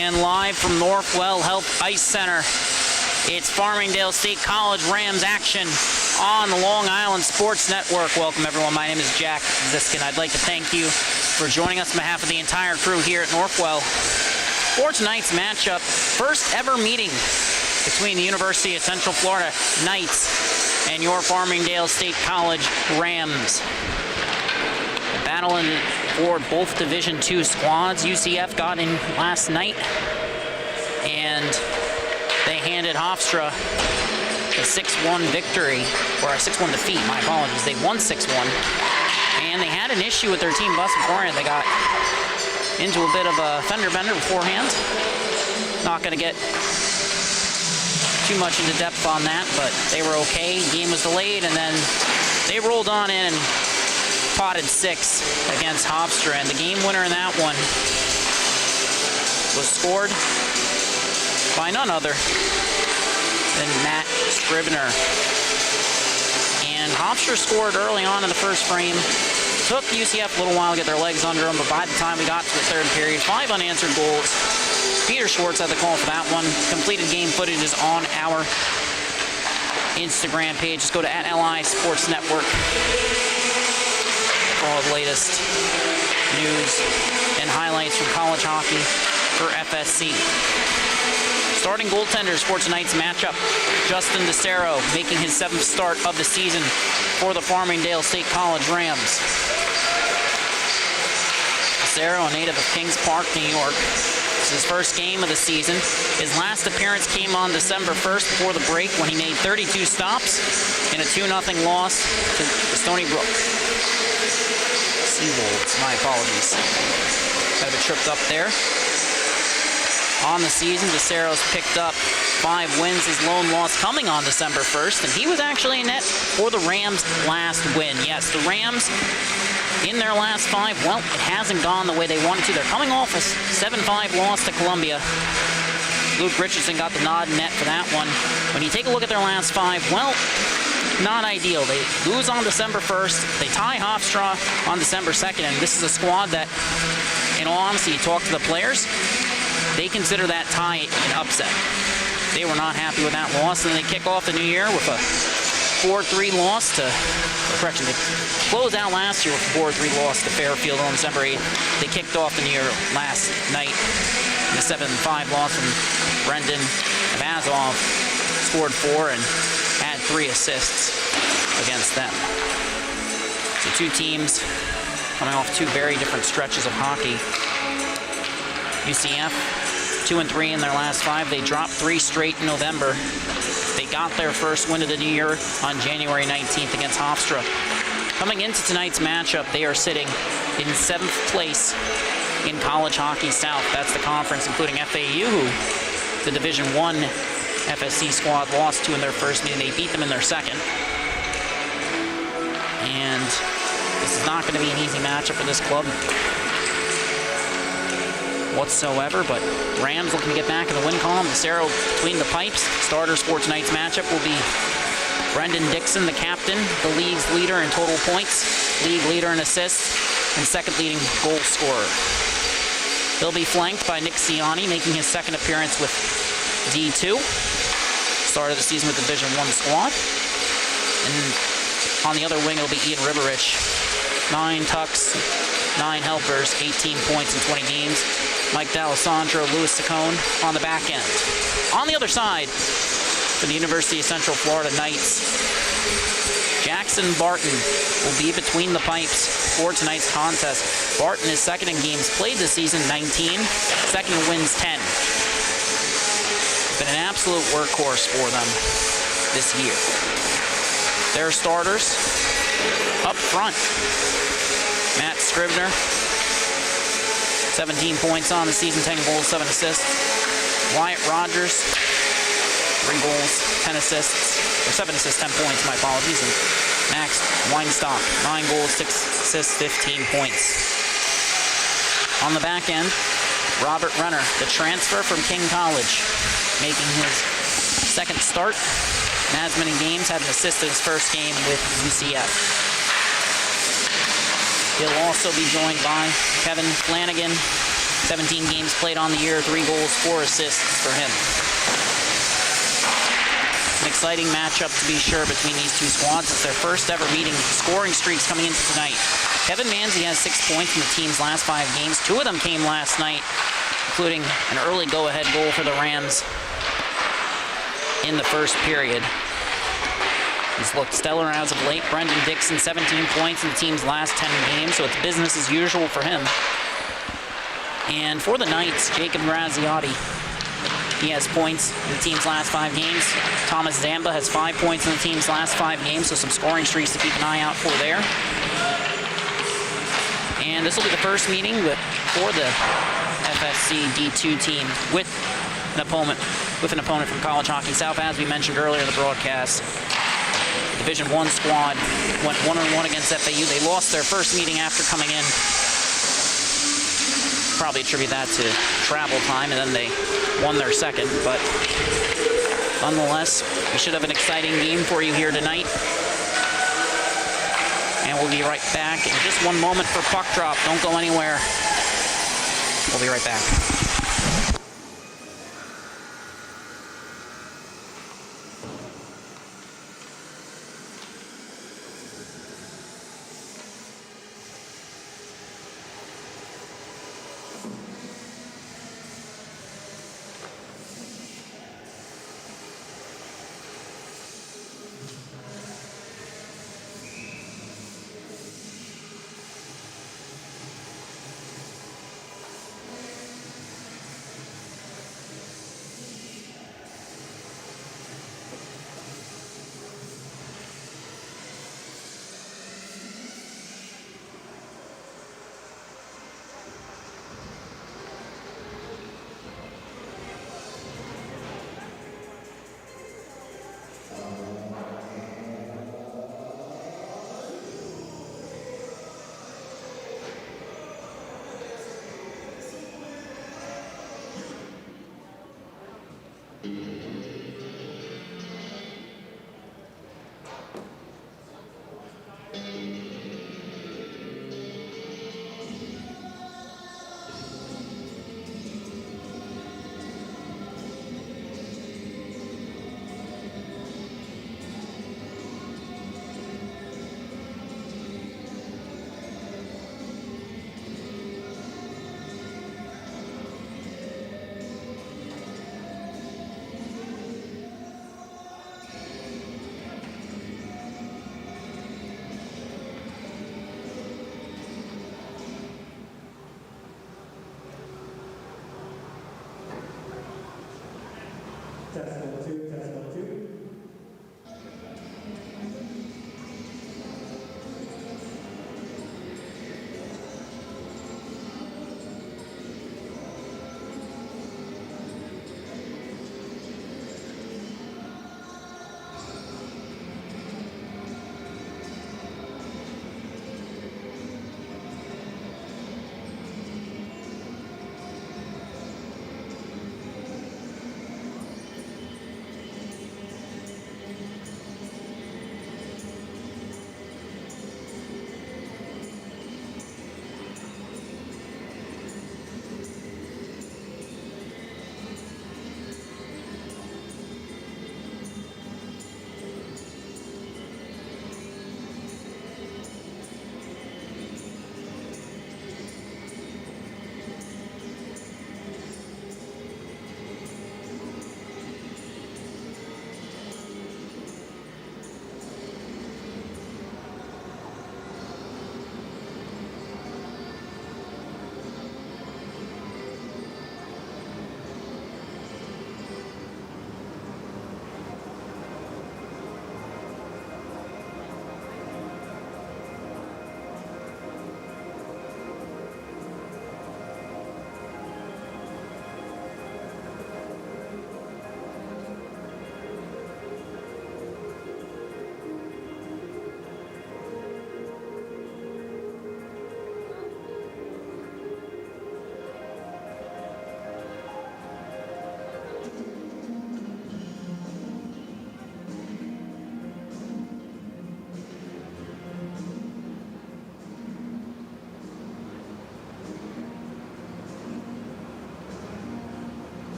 And live from Northwell Health Ice Center, it's Farmingdale State College Rams action on the Long Island Sports Network. Welcome, everyone. My name is Jack Ziskin. I'd like to thank you for joining us on behalf of the entire crew here at Northwell for tonight's matchup. First ever meeting between the University of Central Florida Knights and your Farmingdale State College Rams. Battling for both Division II squads. UCF got in last night, and they handed Hofstra a 6-1 victory, or a 6-1 defeat, my apologies. They won 6-1, and they had an issue with their team bus beforehand. They got into a bit of a fender bender beforehand. Not going to get too much into depth on that, but they were okay. Game was delayed, and then they rolled on in and potted 6 against Hofstra, and the game winner in that one was scored by none other than Matt Scrivener. And Hofstra scored early on in the first frame. Took UCF a little while to get their legs under them, but by the time we got to the third period, 5 unanswered goals. Peter Schwartz had the call for that one. Completed game footage is on our Instagram page. Just go to @LI Sports Network for all the latest news and highlights from college hockey for FSC. Starting goaltenders for tonight's matchup, Justin DeCero making his 7th start of the season for the Farmingdale State College Rams. DeCero, a native of Kings Park, New York. This is his first game of the season. His last appearance came on December 1st before the break when he made 32 stops in a 2-0 loss to Stony Brook. Seawolves, my apologies. Kind of tripped up there. On the season, DeCero's picked up 5 wins, his lone loss coming on December 1st, and he was actually in net for the Rams' last win. Yes, the Rams, in their last 5, well, it hasn't gone the way they wanted to. They're coming off a 7-5 loss to Columbia. Luke Richardson got the nod in net for that one. When you take a look at their last 5, well, not ideal. They lose on December 1st. They tie Hofstra on December 2nd, and this is a squad that, in all honesty, you talk to the players, they consider that tie an upset. They were not happy with that loss, and they kick off the new year with a 4-3 loss to, correction, they closed out last year with a 4-3 loss to Fairfield on December 8th. They kicked off the new year last night in a 7-5 loss from Brendan Vazov. Scored 4 and had 3 assists against them. So 2 teams coming off 2 very different stretches of hockey. UCF, 2-3 in their last 5. They dropped 3 straight in November. They got their first win of the new year on January 19th against Hofstra. Coming into tonight's matchup, they are sitting in 7th place in College Hockey South. That's the conference, including FAU, who the Division I FSC squad lost to in their first meeting. They beat them in their second. And this is not going to be an easy matchup for this club whatsoever, but Rams looking to get back in the win column. DeCero between the pipes. Starters for tonight's matchup will be Brendan Dixon, the captain, the league's leader in total points, league leader in assists, and second leading goal scorer. He'll be flanked by Nick Ciani, making his 2nd appearance with D2. Started the season with the Division I squad. And on the other wing, it'll be Ian Riverich. 9 tucks, 9 helpers, 18 points in 20 games. Mike D'Alessandro, Louis Saccone on the back end. On the other side, for the University of Central Florida Knights, Jackson Barton will be between the pipes for tonight's contest. Barton is 2nd in games played this season, 19. 2nd in wins, 10. Been an absolute workhorse for them this year. Their starters up front, Matt Scrivener, 17 points on the season, 10 goals, 7 assists. Wyatt Rogers, 3 goals, 10 assists, or 7 assists, 10 points, my apologies. And Max Weinstock, 9 goals, 6 assists, 15 points. On the back end, Robert Renner, the transfer from King College, making his 2nd start. In as many games, had an assist in his first game with UCF. He'll also be joined by Kevin Flanagan, 17 games played on the year, 3 goals, 4 assists for him. An exciting matchup to be sure between these two squads. It's their first ever meeting. Scoring streaks coming into tonight. Kevin Manzi has 6 points in the team's last 5 games. 2 of them came last night, including an early go-ahead goal for the Rams in the first period. He's looked stellar as of late. Brendan Dixon, 17 points in the team's last 10 games, so it's business as usual for him. And for the Knights, Jacob Graziati, he has points in the team's last 5 games. Thomas Zamba has 5 points in the team's last 5 games, so some scoring streaks to keep an eye out for there. And this will be the first meeting for the FSC D2 team with an opponent from College Hockey South, as we mentioned earlier in the broadcast. Division I squad went 1-1 against FAU. They lost their first meeting after coming in. Probably attribute that to travel time, and then they won their second. But nonetheless, we should have an exciting game for you here tonight. And we'll be right back in just one moment for puck drop. Don't go anywhere. We'll be right back.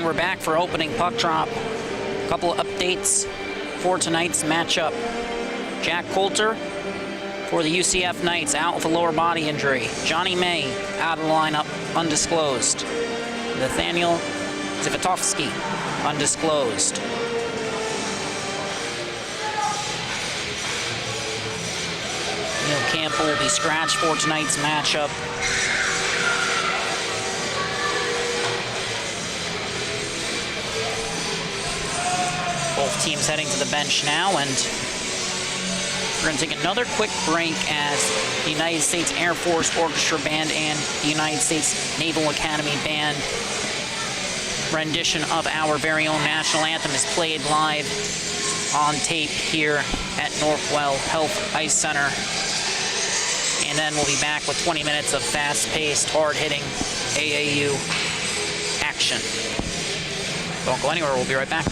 we're back for opening puck drop. A couple of updates for tonight's matchup. Jack Coulter for the UCF Knights, out with a lower body injury. Johnny May out of the lineup, undisclosed. Nathaniel Zivotofsky, undisclosed. Neil Campbell will be scratched for tonight's matchup. Both teams heading to the bench now, and we're going to take another quick break as the United States Air Force Orchestra Band and the United States Naval Academy Band rendition of our very own national anthem is played live on tape here at Northwell Health Ice Center. And then we'll be back with 20 minutes of fast-paced, hard-hitting AAU action. Don't go anywhere, we'll be right back.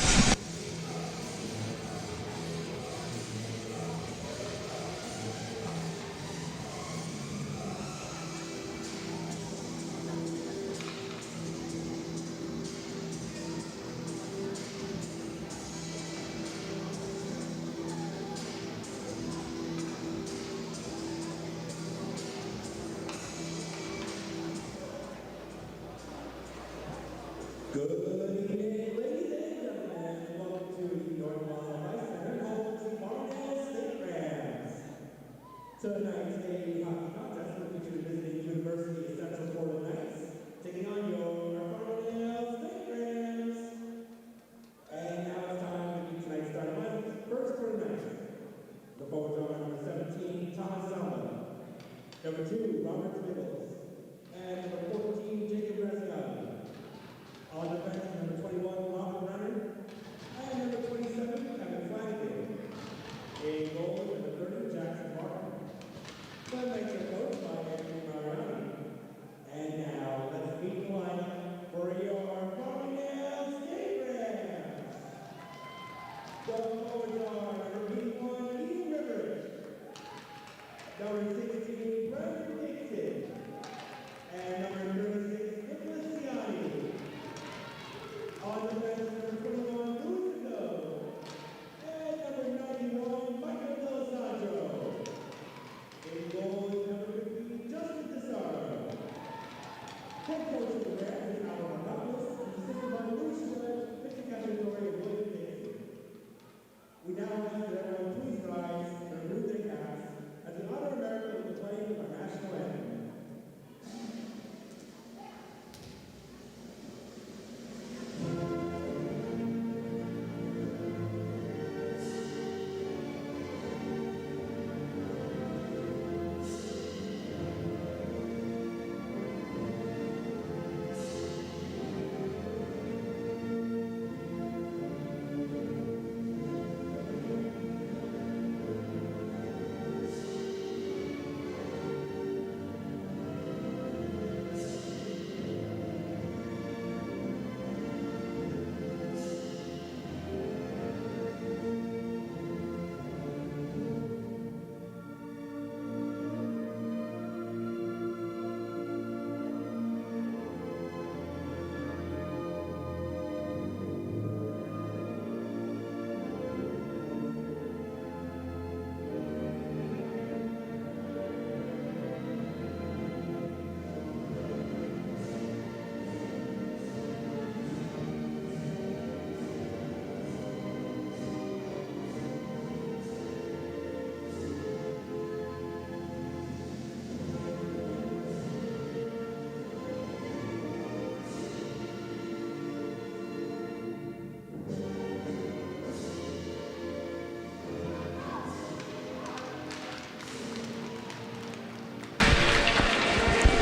Good evening, ladies and gentlemen. Welcome to the Northwell Ice Center, home to Farmingdale State Rams. Tonight's AAU hockey contest will feature visiting University of Central Florida Knights, taking on your Farmingdale State Rams. And now it's time to meet tonight's starting lineup. First for the Knights, the forwards are number 17, Thomas Zalma, number 2, Robert Biggles, and number 14, Jacob Rascalli. On defense, number 21, Robert Runner, and number 27, Kevin Farmingdale. In goal, number 30, Jackson Martin. The Knights are coached by Anthony Mariani. And now, let's meet the lineup for your Farmingdale State Rams. The forwards are number 81, Ian Rivers, number 16, Brendan Dixon, and number 36, Nicholas Ciani. On the bench, number 21, Louis Doe, and number 91, Michael Del Sandro. In goal is number 15, Justin Desaro. Head coach of the Rams is Albert Douglas, and assisted by Louis Sledge, pitching category of William Dixon. We now ask that everyone please rise and remove their caps as we honor America with the playing of our national anthem.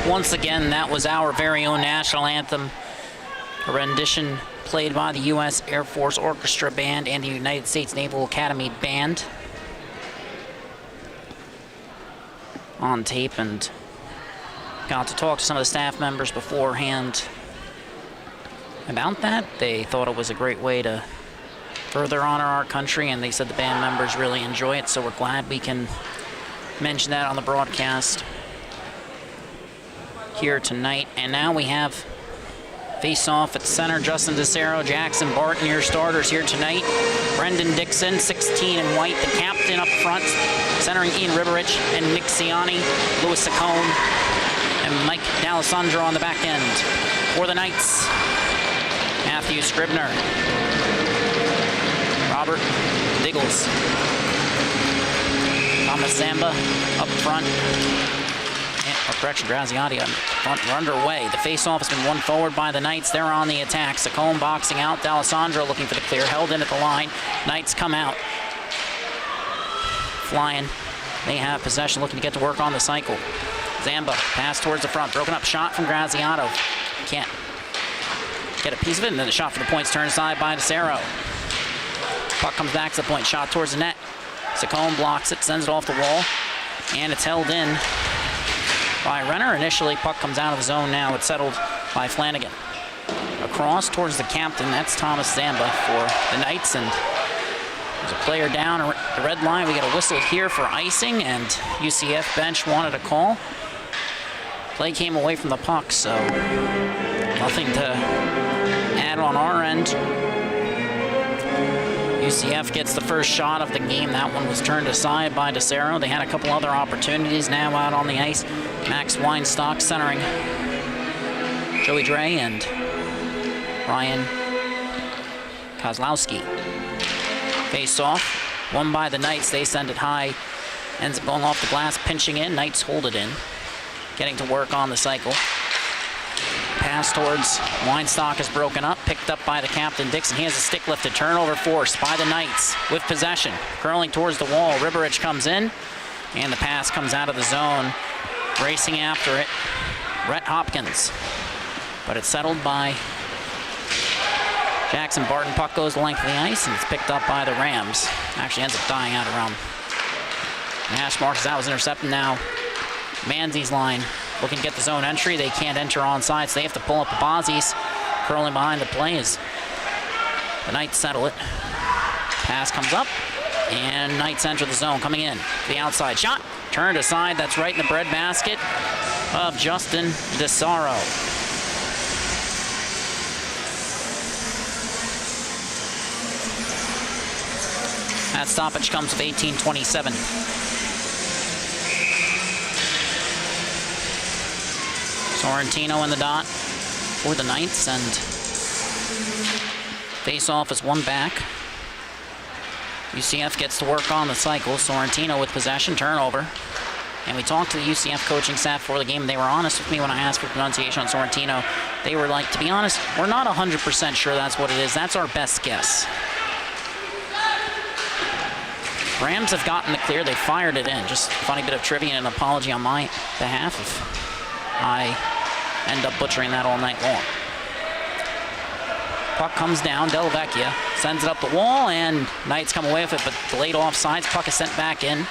Once again, that was our very own national anthem, a rendition played by the U.S. Air Force Orchestra Band and the United States Naval Academy Band on tape, and got to talk to some of the staff members beforehand about that. They thought it was a great way to further honor our country, and they said the band members really enjoy it, so we're glad we can mention that on the broadcast here tonight. And now we have Face off at center, Justin DeCero, Jackson Barton, your starters here tonight. Brendan Dixon, 16 in white, the captain up front, centering Ian Riberich and Nick Ciani, Louis Saccone, and Mike D'Alessandro on the back end. For the Knights, Matthew Scribner, Robert Diggles, Thomas Zamba up front. Correction, Graziati on front, are underway. The face-off has been won forward by the Knights. They're on the attack. Saccone boxing out. D'Alessandro looking for the clear. Held in at the line. Knights come out. Flying. They have possession, looking to get to work on the cycle. Zamba, pass towards the front. Broken up shot from Graziato. Can't get a piece of it, and then the shot for the points turned aside by DeCero. Puck comes back to the point. Shot towards the net. Saccone blocks it, sends it off the wall, and it's held in by Renner. Initially, puck comes out of the zone now. It's settled by Flanagan. Across towards the captain, that's Thomas Zamba for the Knights, and there's a player down at the red line. We get a whistle here for icing, and UCF bench wanted a call. Play came away from the puck, so nothing to add on our end. UCF gets the first shot of the game. That one was turned aside by DeCero. They had a couple other opportunities now out on the ice. Max Weinstock centering Joey Dre and Ryan Kozlowski. Face off, won by the Knights. They send it high. Ends up going off the glass, pinching in. Knights hold it in. Getting to work on the cycle. Pass towards Weinstock is broken up, picked up by the captain, Dixon. He has a stick lifted, turnover forced by the Knights with possession. Curling towards the wall, Riberich comes in, and the pass comes out of the zone. Racing after it, Rhett Hopkins. But it's settled by Jackson Barton. Puck goes the length of the ice, and it's picked up by the Rams. Actually ends up dying out around the hash marks. That was intercepted now. Manzi's line. Looking to get the zone entry. They can't enter onside, so they have to pull up the Bozzies. Curling behind the play as the Knights settle it. Pass comes up, and Knights enter the zone. Coming in, the outside shot. Turned aside, that's right in the breadbasket of Justin DeCero. That stoppage comes with 18:27. Sorrentino in the dot for the Knights, and face-off is one back. UCF gets to work on the cycle. Sorrentino with possession, turnover. And we talked to the UCF coaching staff before the game, and they were honest with me when I asked for pronunciation on Sorrentino. They were like, to be honest, we're not 100% sure that's what it is. That's our best guess. Rams have gotten the clear. They fired it in. Just a funny bit of trivia and an apology on my behalf if I end up butchering that all night long. Puck comes down. Della Vecchia sends it up the wall, and Knights come away with it, but delayed offsides. Puck is sent back in.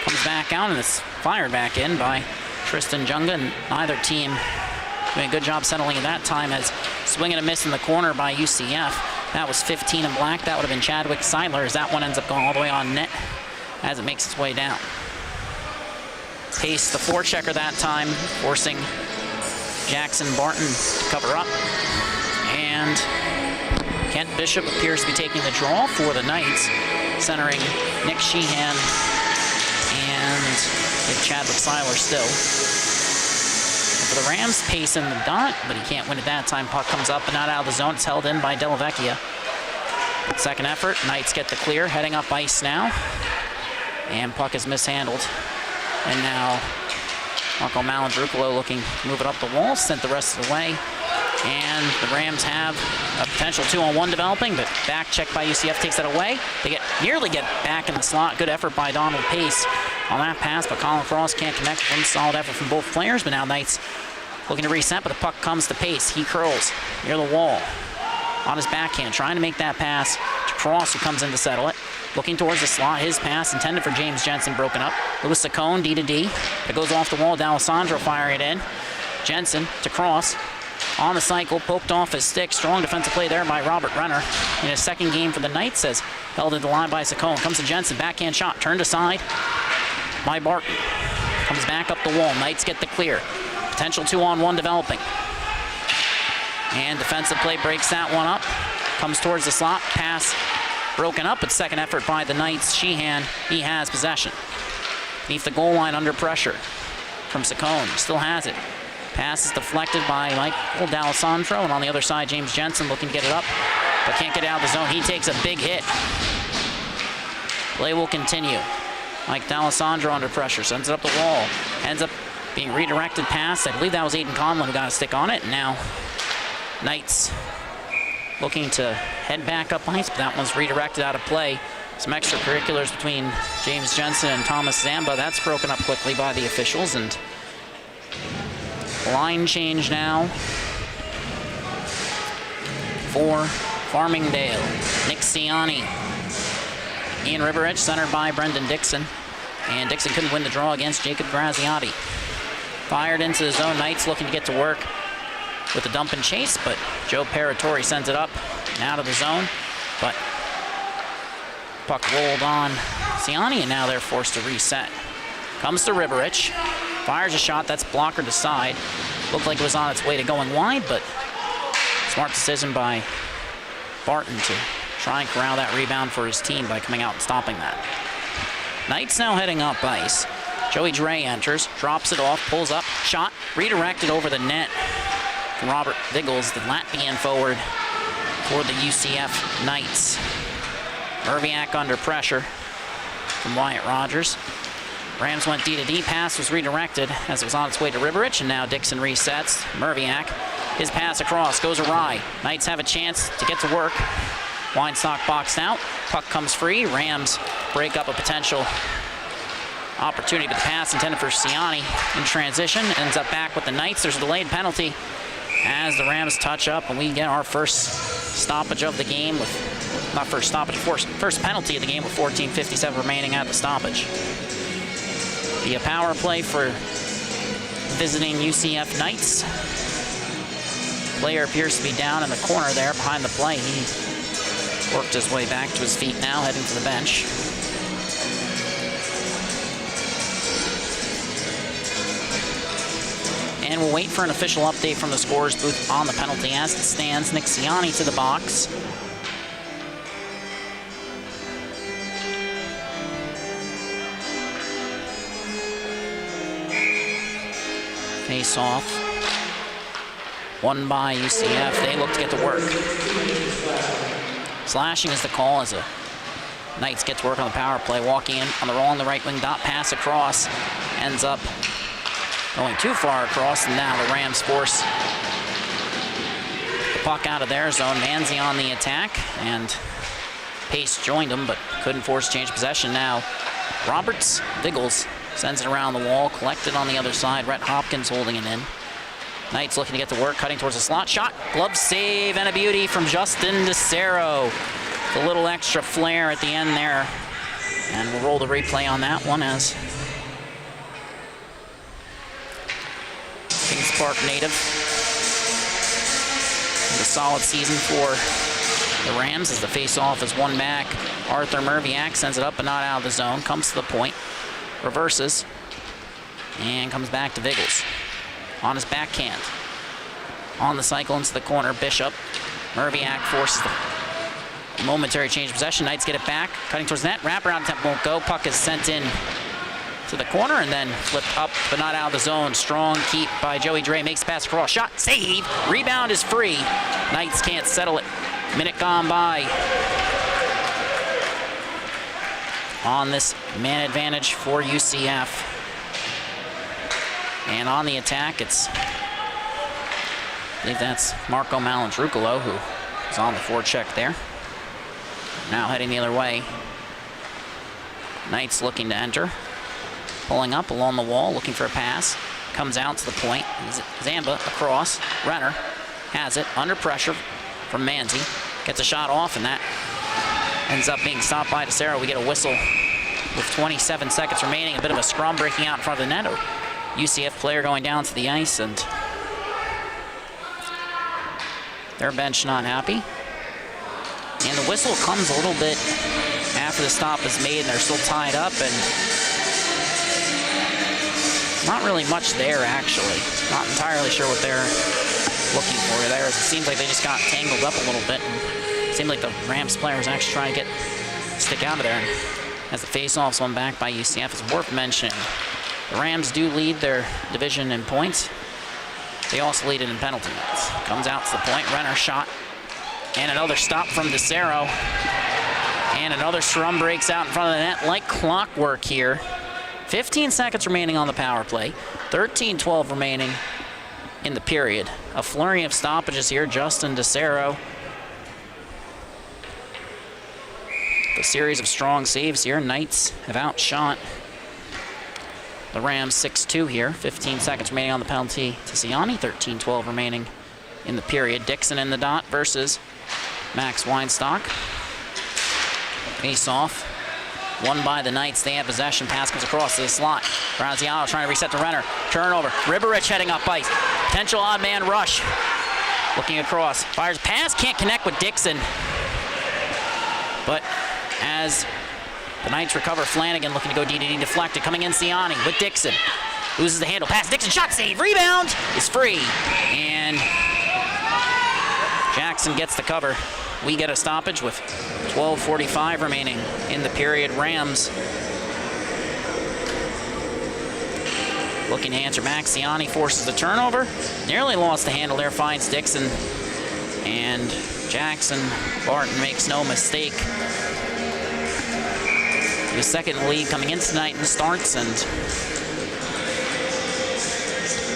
Comes back out, and it's fired back in by Tristan Junga, and neither team doing a good job settling at that time, as swing and a miss in the corner by UCF. That was 15 in black. That would have been Chadwick Seidler, as that one ends up going all the way on net as it makes its way down. Pace the forechecker that time, forcing Jackson Barton to cover up. And Kent Bishop appears to be taking the draw for the Knights, centering Nick Sheehan and Chadwick Seidler still. And for the Rams, Pace in the dot, but he can't win at that time. Puck comes up and not out of the zone. It's held in by Della Vecchia. Second effort, Knights get the clear, heading up ice now. And puck is mishandled. And now Marco Malandrucolo looking to move it up the wall, sent the rest of the way. And the Rams have a potential 2-on-1 developing, but back check by UCF takes that away. They nearly get back in the slot. Good effort by Donald Pace on that pass, but Colin Cross can't connect with him. Solid effort from both players, but now Knights looking to reset, but the puck comes to Pace. He curls near the wall on his backhand, trying to make that pass to Cross, who comes in to settle it. Looking towards the slot, his pass intended for James Jensen, broken up. Louis Saccone, D-to-D. It goes off the wall, D'Alessandro firing it in. Jensen to Cross. On the cycle, poked off his stick. Strong defensive play there by Robert Renner. In his second game for the Knights, as held into the line by Saccone. Comes to Jensen, backhand shot, turned aside by Barton. Comes back up the wall, Knights get the clear. Potential 2-on-1 developing. And defensive play breaks that one up. Comes towards the slot. Pass broken up, but second effort by the Knights. Sheehan, he has possession. Beneath the goal line under pressure from Saccone. Still has it. Pass is deflected by Michael D'Alessandro, and on the other side, James Jensen looking to get it up, but can't get it out of the zone. He takes a big hit. Play will continue. Mike D'Alessandro under pressure, sends it up the wall. Ends up being redirected past. I believe that was Aiden Conlon who got a stick on it. And now Knights looking to head back up ice, but that one's redirected out of play. Some extracurriculars between James Jensen and Thomas Zamba. That's broken up quickly by the officials, and line change now for Farmingdale. Nick Ciani. Ian Riveridge, centered by Brendan Dixon. And Dixon couldn't win the draw against Jacob Graziati. Fired into the zone. Knights looking to get to work with the dump and chase, but Joe Paratori sends it up and out of the zone. But puck rolled on Ciani, and now they're forced to reset. Comes to Riverich. Fires a shot that's blocker to side. Looked like it was on its way to going wide, but smart decision by Barton to try and corral that rebound for his team by coming out and stopping that. Knights now heading up ice. Joey Dre enters, drops it off, pulls up, shot, redirected over the net from Robert Viggles, the Latvian forward for the UCF Knights. Merviak under pressure from Wyatt Rogers. Rams went D to D, pass was redirected as it was on its way to Riverich, and now Dixon resets. Merviak, his pass across, goes awry. Knights have a chance to get to work. Weinstock boxed out, puck comes free. Rams break up a potential opportunity, but the pass intended for Ciani in transition ends up back with the Knights. There's a delayed penalty as the Rams touch up, and we get our first stoppage of the game with, not first stoppage, first penalty of the game with 14:57 remaining at the stoppage. The power play for visiting UCF Knights. Player appears to be down in the corner there behind the play. He worked his way back to his feet now, heading to the bench. And we'll wait for an official update from the scorer's booth on the penalty as it stands. Nick Ciani to the box. Face off. Won by UCF. They look to get to work. Slashing is the call as the Knights get to work on the power play. Walking in on the roll on the right wing, dot pass across. Ends up going too far across, and now the Rams force the puck out of their zone. Manzi on the attack, and Pace joined him, but couldn't force change possession. Now Roberts, Viggles sends it around the wall, collected on the other side. Rhett Hopkins holding it in. Knights looking to get to work, cutting towards the slot. Shot, glove save, and a beauty from Justin DeCero. A little extra flair at the end there. And we'll roll the replay on that one as Kings Park native. And a solid season for the Rams as the face-off is won back. Arthur Merviak sends it up but not out of the zone. Comes to the point, reverses, and comes back to Viggles. On his backhand. On the cycle into the corner, Bishop. Merviak forces the momentary change of possession. Knights get it back, cutting towards the net. Wraparound attempt won't go. Puck is sent in to the corner and then flipped up, but not out of the zone. Strong keep by Joey Dre. Makes the pass across. Shot, save. Rebound is free. Knights can't settle it. Minute gone by. On this man advantage for UCF. And on the attack, it's, I believe that's Marco Malandrucolo who is on the forecheck there. Now heading the other way. Knights looking to enter. Pulling up along the wall, looking for a pass. Comes out to the point. Zamba across. Renner has it under pressure from Manzi. Gets a shot off, and that ends up being stopped by DeCero. We get a whistle with 27 seconds remaining. A bit of a scrum breaking out in front of the net. UCF player going down to the ice, and their bench not happy. And the whistle comes a little bit after the stop is made, and they're still tied up, and not really much there, actually. Not entirely sure what they're looking for you there. It seems like they just got tangled up a little bit. And it seemed like the Rams player was actually trying to stick out of there. And as the face-off's won back by UCF, it's worth mentioning. The Rams do lead their division in points. They also lead it in penalty minutes. Comes out to the point, Renner shot. And another stop from DeCero. And another scrum breaks out in front of the net like clockwork here. 15 seconds remaining on the power play. 13-12 remaining in the period. A flurry of stoppages here. Justin DeCero. A series of strong saves here. Knights have outshot the Rams 6-2 here. 15 seconds remaining on the penalty to Ciani. 13-12 remaining in the period. Dixon in the dot versus Max Weinstock. Face off. Won by the Knights. They have possession. Pass comes across to the slot. Graziano trying to reset to Renner. Turnover. Riberich heading up ice. Potential odd man rush. Looking across. Fires pass. Can't connect with Dixon. But as the Knights recover, Flanagan looking to go DDD deflected. Coming in Ciani with Dixon. Loses the handle. Pass. Dixon shot save. Rebound is free. And Jackson gets the cover. We get a stoppage with 12:45 remaining in the period. Rams looking to answer. Max Ciani forces the turnover. Nearly lost the handle there. Finds Dixon. And Jackson Barton makes no mistake. The second lead coming in tonight and starts, and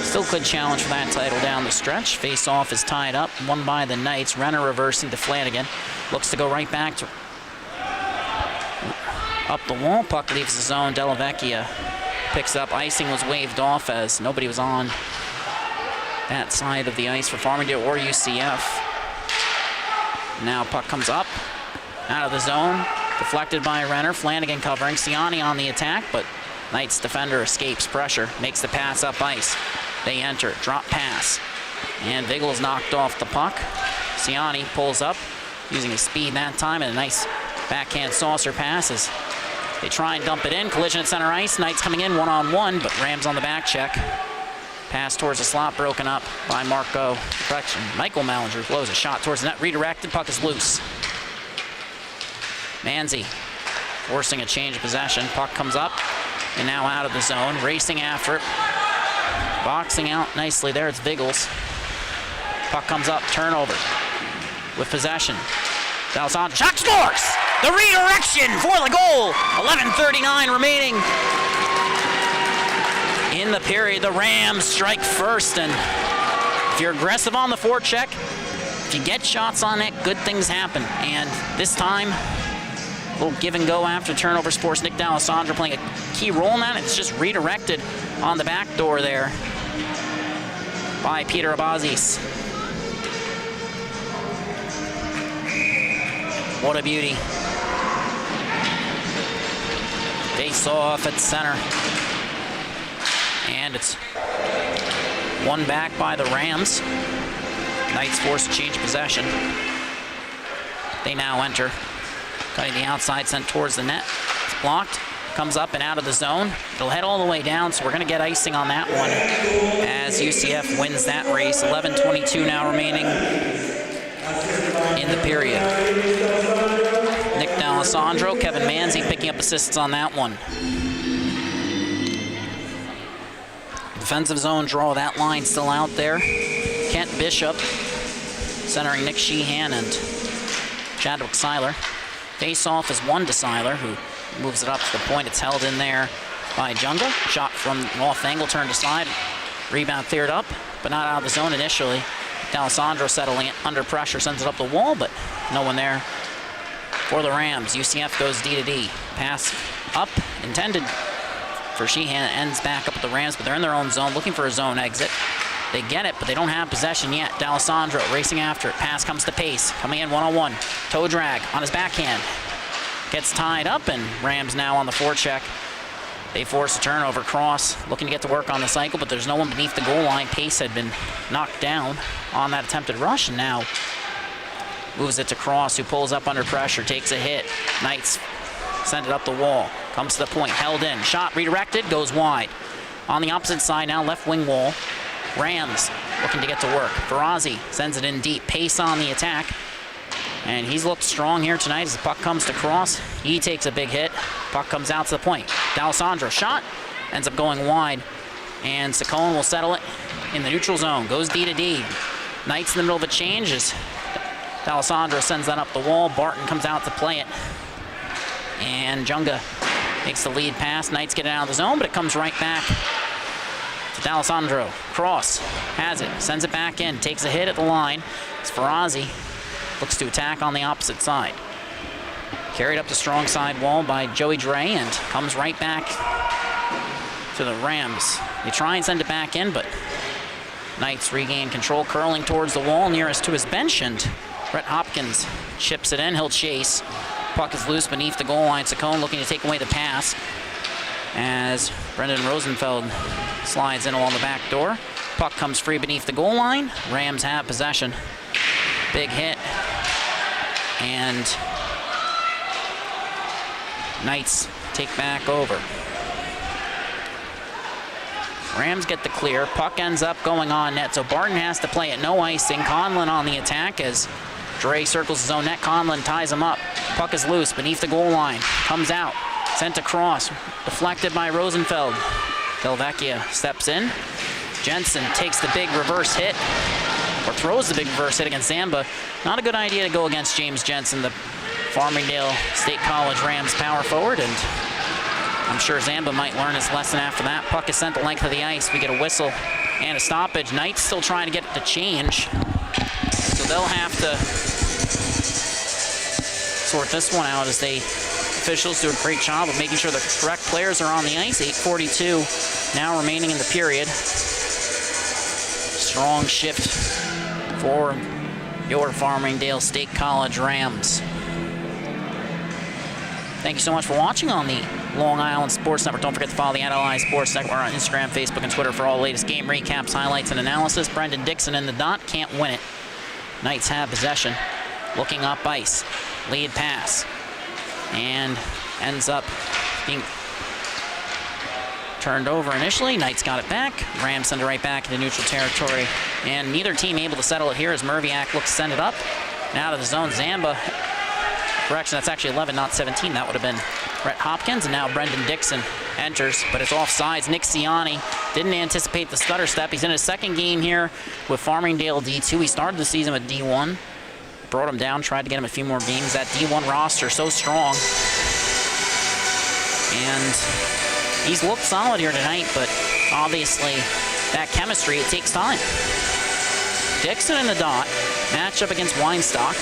still could challenge for that title down the stretch. Face-off is tied up, won by the Knights. Renner reversing to Flanagan. Looks to go right back to up the wall. Puck leaves the zone. Delavecchia picks up. Icing was waved off as nobody was on that side of the ice for Farmingdale or UCF. Now puck comes up out of the zone. Deflected by Renner. Flanagan covering. Ciani on the attack, but Knights defender escapes pressure. Makes the pass up ice. They enter. Drop pass. And Viggles knocked off the puck. Ciani pulls up, using his speed that time, and a nice backhand saucer passes. They try and dump it in. Collision at center ice. Knights coming in one-on-one, but Rams on the back check. Pass towards the slot broken up by Michael Mallinger blows a shot towards the net. Redirected. Puck is loose. Manzi forcing a change of possession. Puck comes up and now out of the zone. Racing after it. Boxing out nicely there. It's Viggles. Puck comes up. Turnover with possession. D'Alessandro shot scores! The redirection for the goal. 11:39 remaining in the period. The Rams strike first, and if you're aggressive on the forecheck, if you get shots on it, good things happen. And this time, a little give and go after turnover force. Nick D'Alessandro playing a key role in that. It's just redirected on the back door there by Peter Abazis. What a beauty. Face off at center. And it's won back by the Rams. Knights forced to change possession. They now enter. Cutting the outside, sent towards the net. It's blocked. Comes up and out of the zone. It'll head all the way down, so we're going to get icing on that one as UCF wins that race. 11:22 now remaining in the period. Nick D'Alessandro, Kevin Manzi picking up assists on that one. Defensive zone draw, that line still out there. Kent Bishop centering Nick Sheehan and Chadwick Seiler. Face-off is one to Seiler, who moves it up to the point. It's held in there by Junga. Shot from an off angle, turned aside. Rebound cleared up, but not out of the zone initially. D'Alessandro settling it under pressure, sends it up the wall, but no one there for the Rams. UCF goes D to D. Pass up, intended for Sheehan, ends back up at the Rams, but they're in their own zone, looking for a zone exit. They get it, but they don't have possession yet. D'Alessandro racing after it. Pass comes to Pace, coming in one-on-one. Toe drag on his backhand. Gets tied up, and Rams now on the forecheck. They force a turnover. Cross looking to get to work on the cycle, but there's no one beneath the goal line. Pace had been knocked down on that attempted rush, and now moves it to Cross, who pulls up under pressure, takes a hit. Knights send it up the wall. Comes to the point, held in. Shot redirected, goes wide. On the opposite side now, left wing wall. Rams looking to get to work. Ferrazzi sends it in deep. Pace on the attack. And he's looked strong here tonight as the puck comes to cross. He takes a big hit. Puck comes out to the point. D'Alessandro shot. Ends up going wide. And Saccone will settle it in the neutral zone. Goes D to D. Knights in the middle of a change as D'Alessandro sends that up the wall. Barton comes out to play it. And Junga makes the lead pass. Knights get it out of the zone, but it comes right back to D'Alessandro. Cross. Has it. Sends it back in. Takes a hit at the line. It's Ferrazzi. Looks to attack on the opposite side. Carried up the strong side wall by Joey Dre and comes right back to the Rams. They try and send it back in, but Knights regain control, curling towards the wall nearest to his bench, and Brett Hopkins chips it in. He'll chase. Puck is loose beneath the goal line. Saccone looking to take away the pass as Brendan Rosenfeld slides in along the back door. Puck comes free beneath the goal line. Rams have possession. Big hit. And Knights take back over. Rams get the clear. Puck ends up going on net, so Barton has to play it. No icing. Conlon on the attack as Dre circles his own net. Conlon ties him up. Puck is loose beneath the goal line. Comes out. Sent across. Deflected by Rosenfeld. Delvecchia steps in. Jensen takes the big reverse hit, or throws the big reverse hit against Zamba. Not a good idea to go against James Jensen, the Farmingdale State College Rams power forward, and I'm sure Zamba might learn his lesson after that. Puck is sent the length of the ice. We get a whistle and a stoppage. Knights still trying to get it to change, so they'll have to sort this one out as officials do a great job of making sure the correct players are on the ice. 8:42 now remaining in the period. Strong shift for your Farmingdale State College Rams. Thank you so much for watching on the Long Island Sports Network. Don't forget to follow the NLI Sports Network on Instagram, Facebook, and Twitter for all the latest game recaps, highlights, and analysis. Brendan Dixon in the dot. Can't win it. Knights have possession. Looking up ice. Lead pass. And ends up being turned over initially. Knights got it back. Rams send it right back into neutral territory. And neither team able to settle it here as Merviak looks to send it up. And out of the zone, Zamba. Correction, that's actually 11, not 17. That would have been Brett Hopkins. And now Brendan Dixon enters, but it's offsides. Nick Ciani didn't anticipate the stutter step. He's in his second game here with Farmingdale D2. He started the season with D1. Brought him down, tried to get him a few more games. That D1 roster so strong. And he's looked solid here tonight, but obviously that chemistry, it takes time. Dixon in the dot, match up against Weinstock.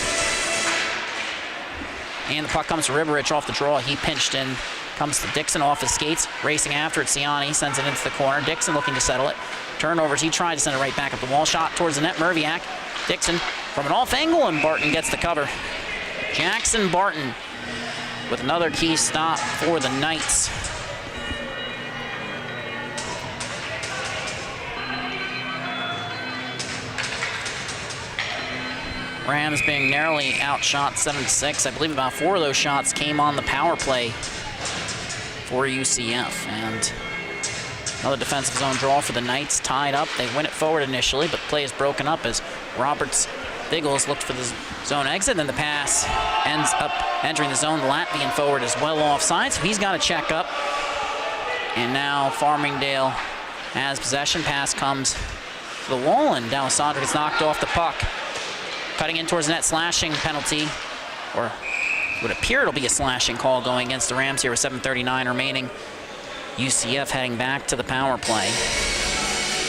And the puck comes to Riberich off the draw. He pinched in, comes to Dixon off his skates, racing after it. Ciani sends it into the corner. Dixon looking to settle it. Turnovers, he tried to send it right back up the wall. Shot towards the net, Merviak. Dixon from an off angle, and Barton gets the cover. Jackson Barton with another key stop for the Knights. Rams being narrowly outshot 7-6. I believe about 4 of those shots came on the power play for UCF. And another defensive zone draw for the Knights, tied up. They win it forward initially, but play is broken up as Roberts Biggles looked for the zone exit, and the pass ends up entering the zone. The Latvian forward is well offside, so he's got to check up. And now Farmingdale has possession. Pass comes to the wall, and D'Alessandro gets knocked off the puck. Cutting in towards the net, slashing penalty, or would appear it'll be a slashing call going against the Rams here with 7:39 remaining. UCF heading back to the power play.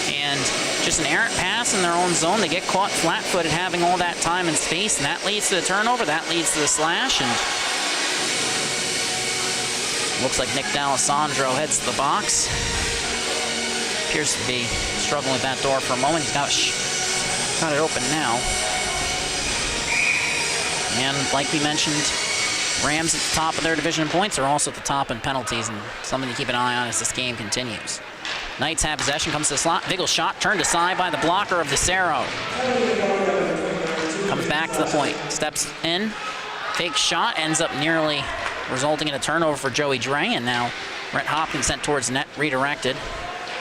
And just an errant pass in their own zone. They get caught flat-footed having all that time and space, and that leads to the turnover. That leads to the slash, and looks like Nick D'Alessandro heads to the box. Appears to be struggling with that door for a moment. He's got it open now. And like we mentioned, Rams at the top of their division in points are also at the top in penalties, and something to keep an eye on as this game continues. Knights have possession, comes to the slot. Biggles shot turned aside by the blocker of DeCero. Comes back to the point, steps in, fake shot, ends up nearly resulting in a turnover for Joey Dre, and now Brett Hopkins sent towards net, redirected.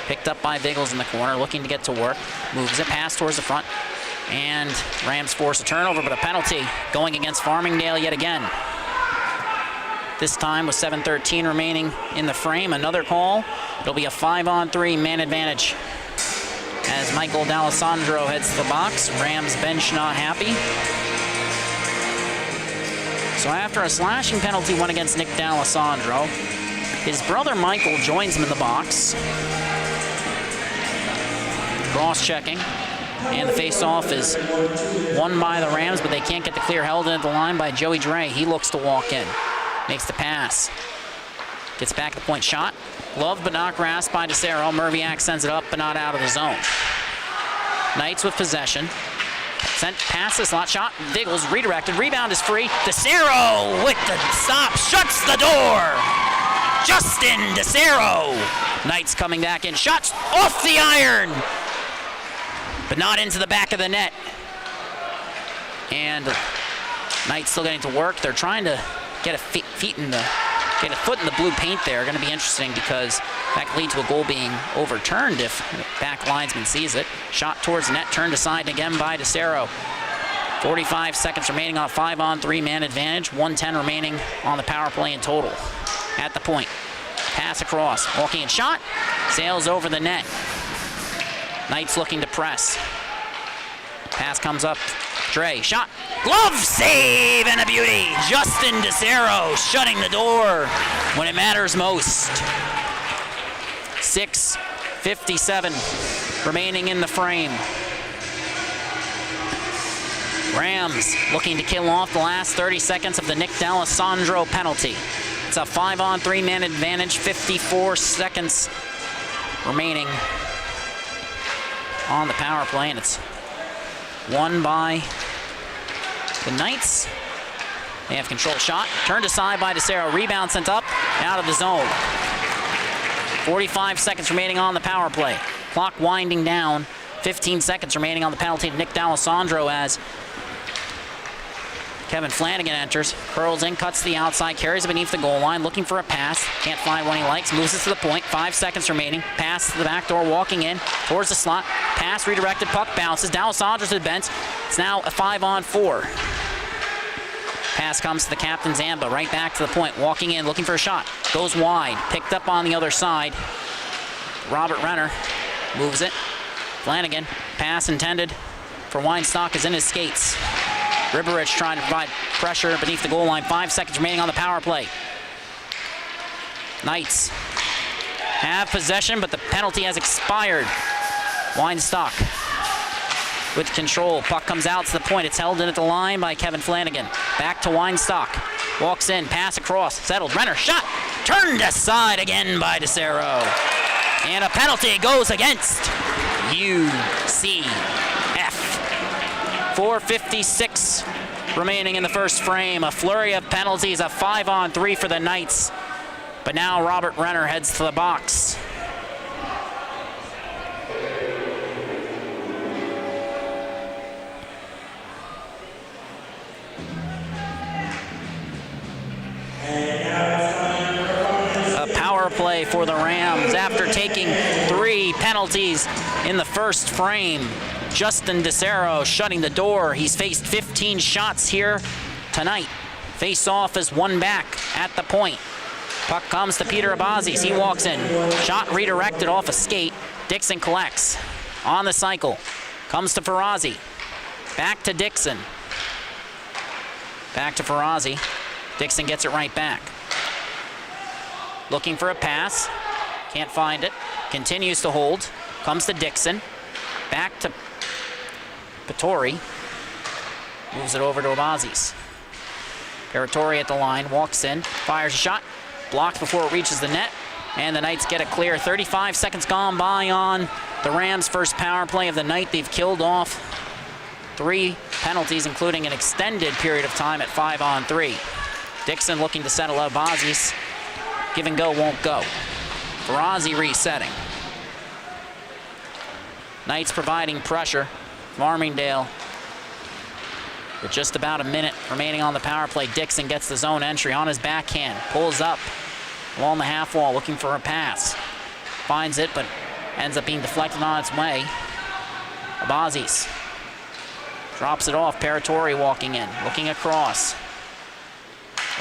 Picked up by Biggles in the corner, looking to get to work. Moves it, pass towards the front. And Rams force a turnover, but a penalty going against Farmingdale yet again. This time with 7:13 remaining in the frame. Another call. It'll be a 5-on-3 man advantage as Michael D'Alessandro heads to the box. Rams bench not happy. So after a slashing penalty went against Nick D'Alessandro, his brother Michael joins him in the box. Cross-checking. And the face-off is won by the Rams, but they can't get the clear, held in at the line by Joey Dre. He looks to walk in. Makes the pass. Gets back to the point shot. Gloved but not grasped by DeCero. Merviak sends it up but not out of the zone. Knights with possession. Sent pass, the slot shot. Biggles redirected. Rebound is free. DeCero with the stop. Shuts the door. Justin DeCero. Knights coming back in. Shots off the iron. But not into the back of the net. And Knights still getting to work. They're trying to get a foot in the blue paint there. Going to be interesting because that could lead to a goal being overturned if the back linesman sees it. Shot towards the net, turned aside again by DeCero. 45 seconds remaining on a 5-on-3 man advantage. 1:10 remaining on the power play in total. At the point, pass across, walking in shot, sails over the net. Knights looking to press. Pass comes up. Dre, shot, glove save, and a beauty. Justin DeCero shutting the door when it matters most. 6:57 remaining in the frame. Rams looking to kill off the last 30 seconds of the Nick D'Alessandro penalty. It's a 5-on-3 man advantage, 54 seconds remaining on the power play, and it's won by the Knights. They have control. Shot turned aside by DeCero. Rebound sent up out of the zone. 45 seconds remaining on the power play. Clock winding down. 15 seconds remaining on the penalty to Nick D'Alessandro as Kevin Flanagan enters, curls in, cuts to the outside, carries it beneath the goal line, looking for a pass. Can't find one he likes, moves it to the point. 5 seconds remaining. Pass to the back door, walking in towards the slot. Pass redirected, puck bounces. D'Alessandro to the bench. It's now a 5-on-4. Pass comes to the captain, Zamba, right back to the point, walking in, looking for a shot. Goes wide, picked up on the other side. Robert Renner moves it. Flanagan, pass intended for Weinstock is in his skates. Riberich trying to provide pressure beneath the goal line. 5 seconds remaining on the power play. Knights have possession, but the penalty has expired. Weinstock with control. Puck comes out to the point. It's held in at the line by Kevin Flanagan. Back to Weinstock. Walks in, pass across, settled. Renner, shot, turned aside again by DeCero. And a penalty goes against UCF. 4:56 remaining in the first frame. A flurry of penalties, a 5-on-3 for the Knights. But now Robert Renner heads to the box. A power play for the Rams after taking 3 penalties in the first frame. Justin DeCero shutting the door. He's faced 15 shots here tonight. Face-off is won back at the point. Puck comes to Peter Abazis. He walks in. Shot redirected off a skate. Dixon collects. On the cycle. Comes to Ferrazzi. Back to Dixon. Back to Ferrazzi. Dixon gets it right back. Looking for a pass. Can't find it. Continues to hold. Comes to Dixon. Back to Patori. Moves it over to Abazis. Paratori at the line. Walks in. Fires a shot. Blocked before it reaches the net. And the Knights get it clear. 35 seconds gone by on the Rams' first power play of the night. They've killed off 3 penalties, including an extended period of time at 5-on-3. Dixon looking to settle Abazis. Give and go won't go. Ferrazzi resetting. Knights providing pressure. Farmingdale with just about a minute remaining on the power play. Dixon gets the zone entry on his backhand. Pulls up along the half wall looking for a pass. Finds it, but ends up being deflected on its way. Abazis drops it off. Paratori walking in, looking across.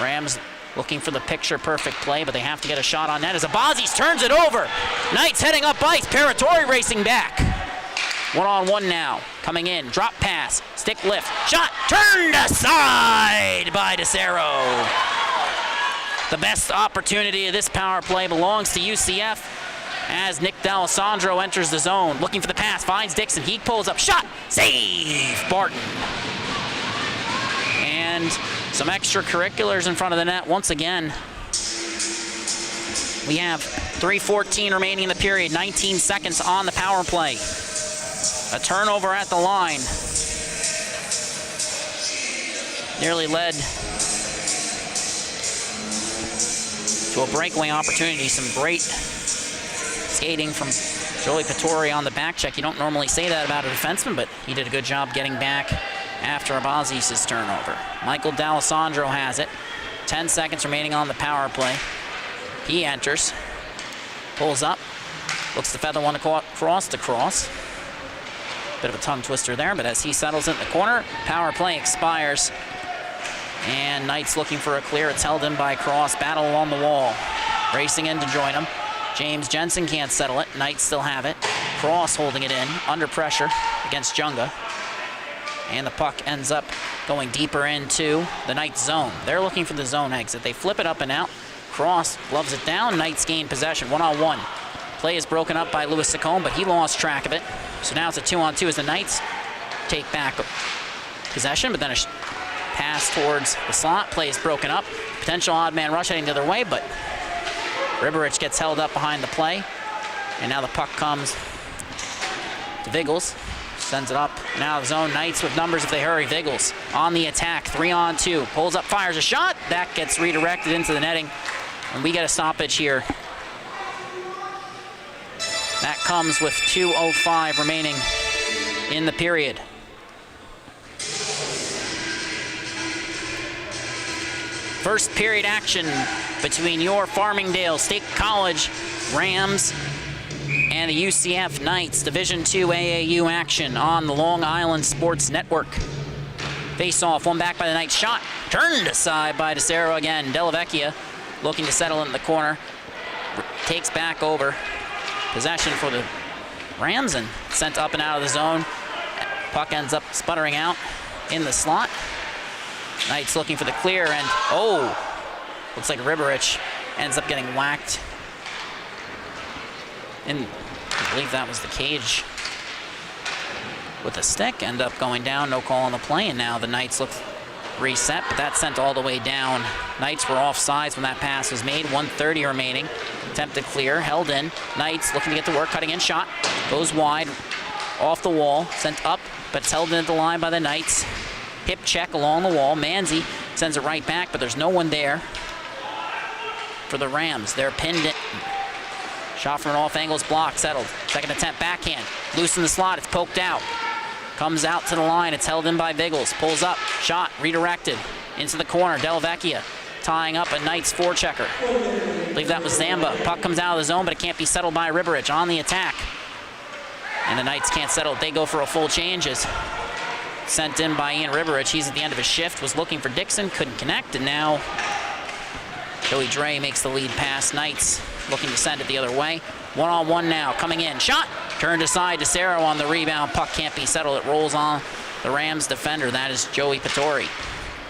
Rams looking for the picture-perfect play, but they have to get a shot on net as Abazis turns it over. Knights heading up ice. Paratori racing back. One-on-one now. Coming in. Drop pass. Stick lift. Shot. Turned aside by DeCero. The best opportunity of this power play belongs to UCF as Nick D'Alessandro enters the zone. Looking for the pass. Finds Dixon. He pulls up. Shot. Save. Barton. And some extracurriculars in front of the net once again. We have 3:14 remaining in the period, 19 seconds on the power play. A turnover at the line. Nearly led to a breakaway opportunity. Some great skating from Joey Pittori on the back check. You don't normally say that about a defenseman, but he did a good job getting back after Abazis' turnover. Michael D'Alessandro has it. 10 seconds remaining on the power play. He enters, pulls up, looks to feather one across to cross. Bit of a tongue twister there, but as he settles it in the corner, power play expires. And Knights looking for a clear. It's held in by Cross. Battle along the wall. Racing in to join him. James Jensen can't settle it. Knights still have it. Cross holding it in, under pressure against Junga. And the puck ends up going deeper into the Knights zone. They're looking for the zone exit. They flip it up and out. Cross gloves it down. Knights gain possession, one-on-one. Play is broken up by Louis Saccone, but he lost track of it. So now it's a 2-on-2 as the Knights take back possession, but then a pass towards the slot. Play is broken up. Potential odd man rush heading the other way, but Riberich gets held up behind the play. And now the puck comes to Viggles. Sends it up. Now the zone. Knights with numbers if they hurry. Viggles on the attack. 3-on-2. Pulls up, fires a shot. That gets redirected into the netting. And we get a stoppage here. That comes with 2:05 remaining in the period. First period action between your Farmingdale State College Rams and the UCF Knights. Division II AAU action on the Long Island Sports Network. Face-off, one back by the Knights. Shot turned aside by DeCero again. Delavecchia looking to settle in the corner. Takes back over. Possession for the Rams and sent up and out of the zone. Puck ends up sputtering out in the slot. Knights looking for the clear and, looks like Riberich ends up getting whacked. I believe that was the cage with a stick. End up going down, no call on the play, and now the Knights look reset, but that's sent all the way down. Knights were offsides when that pass was made. 1:30 remaining. Attempted clear, held in. Knights looking to get to work, cutting in shot. Goes wide, off the wall, sent up, but it's held in at the line by the Knights. Hip check along the wall. Manzi sends it right back, but there's no one there for the Rams. They're pinned in. Shot from an off angles block, settled. Second attempt, backhand. Loose in the slot, it's poked out. Comes out to the line, it's held in by Viggles. Pulls up, shot, redirected. Into the corner, Delavecchia tying up a Knights forechecker. I believe that was Zamba. Puck comes out of the zone, but it can't be settled by Riberich on the attack. And the Knights can't settle it. They go for a full change. As sent in by Ian Riberich. He's at the end of his shift, was looking for Dixon, couldn't connect, and now Joey Dre makes the lead pass. Knights looking to send it the other way. One-on-one now, coming in, shot! Turned aside, DeCero on the rebound. Puck can't be settled. It rolls on the Rams defender. That is Joey Pittori.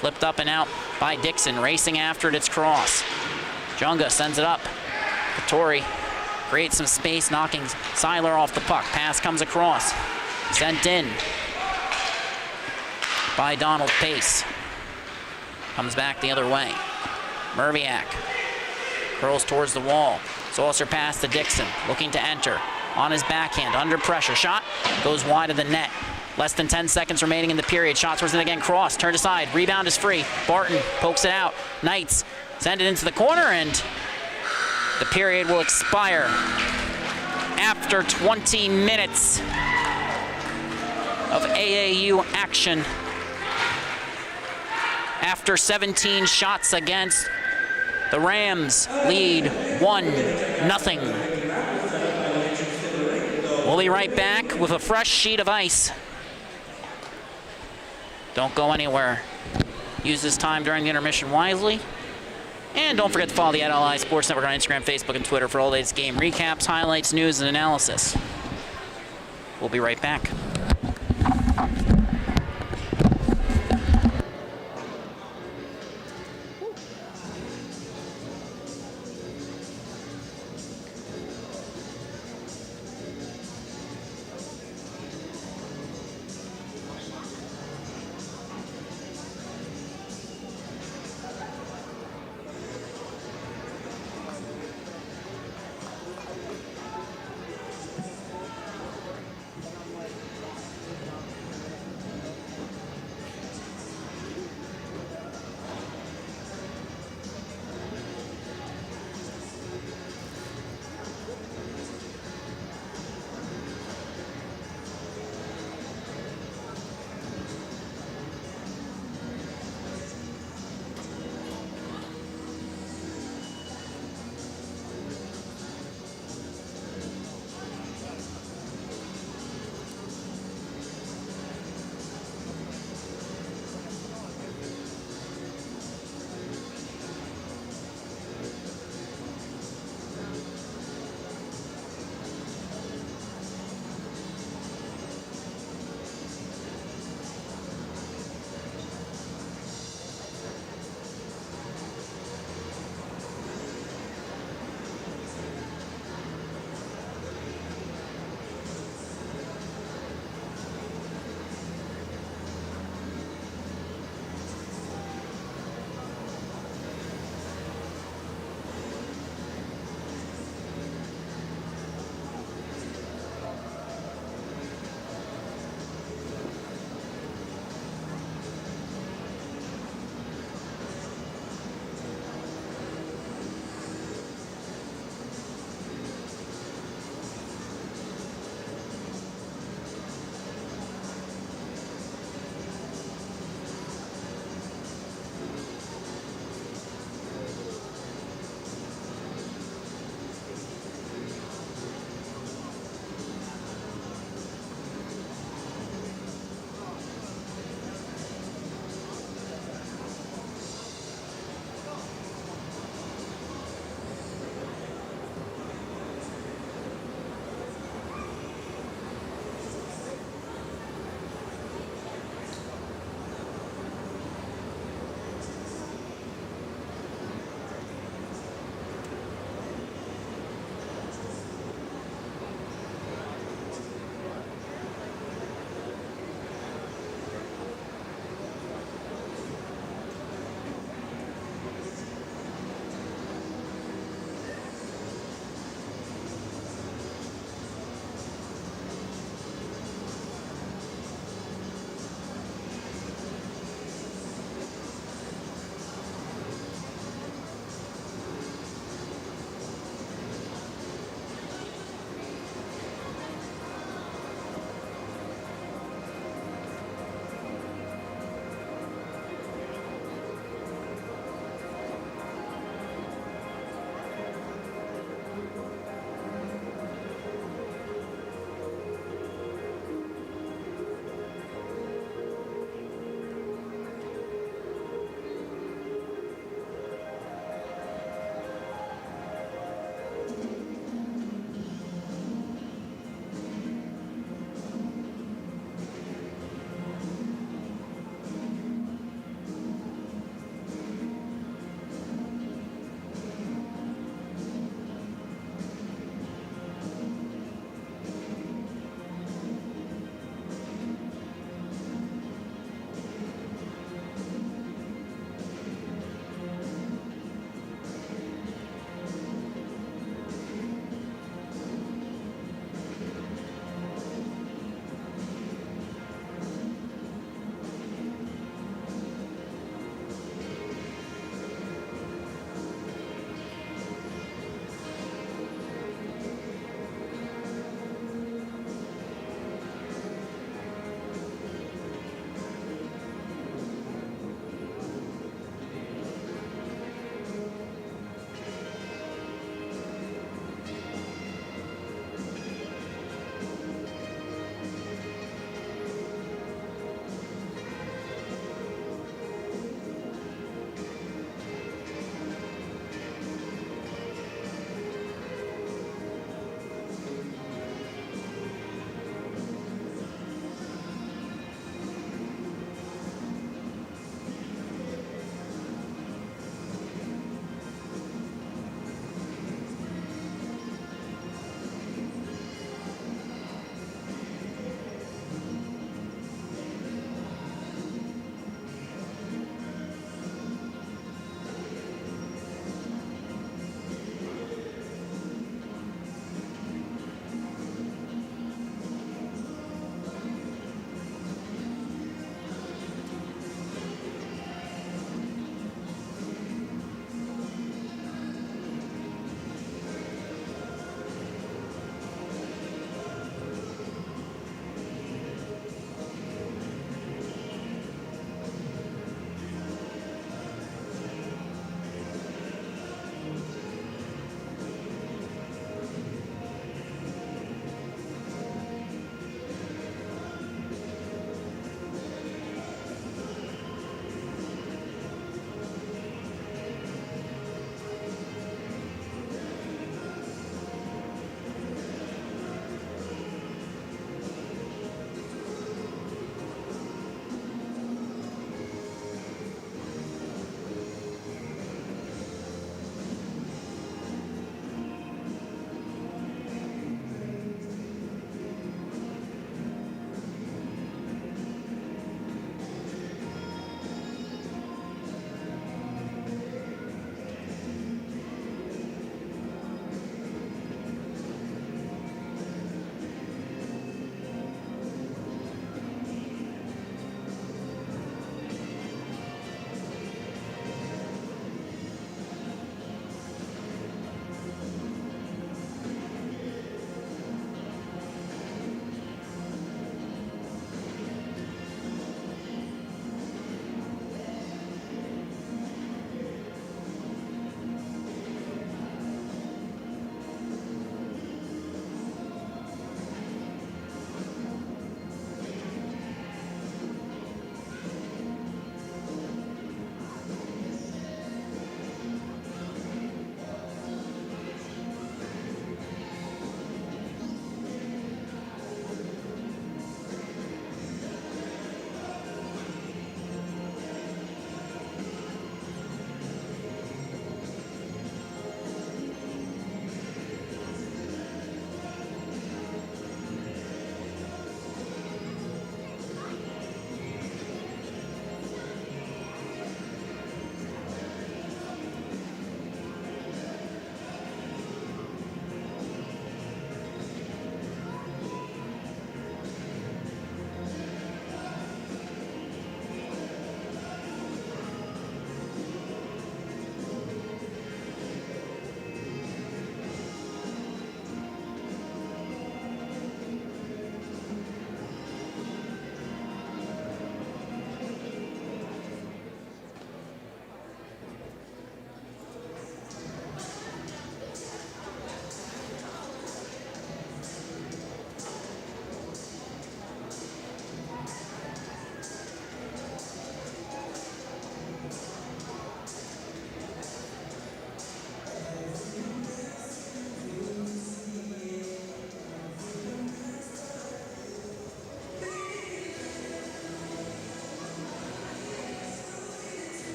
Flipped up and out by Dixon. Racing after it, it's Cross. Junga sends it up. Pittori creates some space, knocking Seiler off the puck. Pass comes across. Sent in by Donald Pace. Comes back the other way. Merviak curls towards the wall. Saucer pass to Dixon, looking to enter. On his backhand, under pressure. Shot goes wide of the net. Less than 10 seconds remaining in the period. Shot towards it again. Cross, turned aside. Rebound is free. Barton pokes it out. Knights send it into the corner, and the period will expire after 20 minutes of AAU action. After 17 shots against, the Rams lead 1-0. be right back with a fresh sheet of ice. Don't go anywhere. Use this time during the intermission wisely. And don't forget to follow the AAU Sports Network on Instagram, Facebook, and Twitter for all the latest game recaps, highlights, news, and analysis. We'll be right back.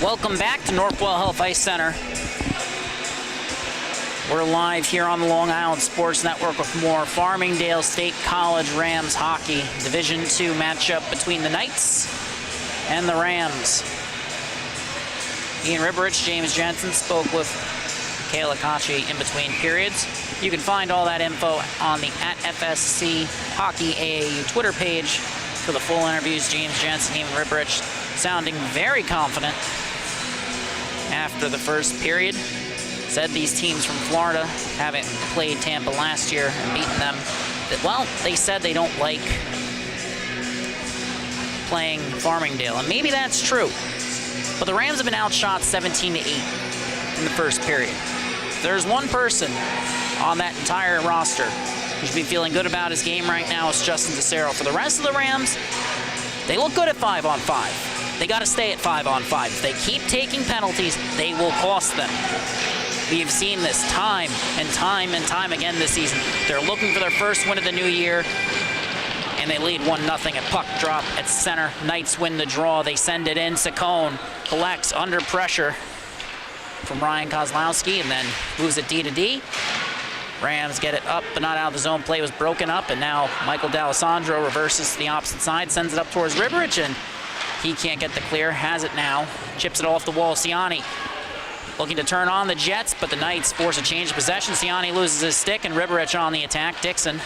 Welcome back to Northwell Health Ice Center. We're live here on the Long Island Sports Network with more Farmingdale State College Rams hockey. Division II matchup between the Knights and the Rams. Ian Ribberich, James Jensen spoke with Kayla Kachi in between periods. You can find all that info on the @FSC Hockey AAU Twitter page for the full interviews. James Jensen, Ian Ribberich sounding very confident after the first period. Said these teams from Florida, having played Tampa last year and beaten them, that, well, they said they don't like playing Farmingdale. And maybe that's true. But the Rams have been outshot 17-8 in the first period. If there's one person on that entire roster who should be feeling good about his game right now, it's Justin DeCero. For the rest of the Rams, they look good at 5-on-5. They got to stay at 5-on-5. If they keep taking penalties, they will cost them. We've seen this time and time again this season. They're looking for their first win of the new year, and they lead 1-0 at puck drop at center. Knights win the draw. They send it in. Saccone collects under pressure from Ryan Kozlowski, and then moves it D to D. Rams get it up, but not out of the zone. Play was broken up, and now Michael D'Alessandro reverses to the opposite side, sends it up towards Ribberich, and he can't get the clear. Has it now. Chips it off the wall. Ciani looking to turn on the Jets, but the Knights force a change of possession. Ciani loses his stick, and Ribberich on the attack. Dixon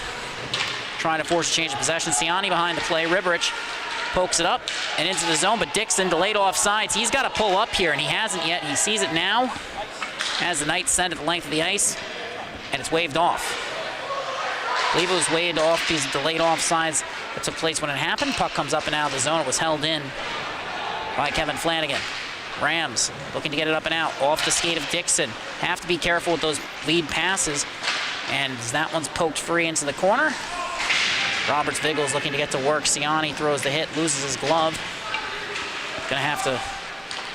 trying to force a change of possession. Ciani behind the play. Ribberich pokes it up and into the zone, but Dixon delayed offsides. He's got to pull up here, and he hasn't yet. He sees it now as the Knights send it the length of the ice, and it's waved off. I believe it was waved off because of delayed offsides that took place when it happened. Puck comes up and out of the zone. It was held in by Kevin Flanagan. Rams looking to get it up and out off the skate of Dixon. Have to be careful with those lead passes, and that one's poked free into the corner. Roberts Viggles looking to get to work. Ciani throws the hit, loses his glove. Gonna have to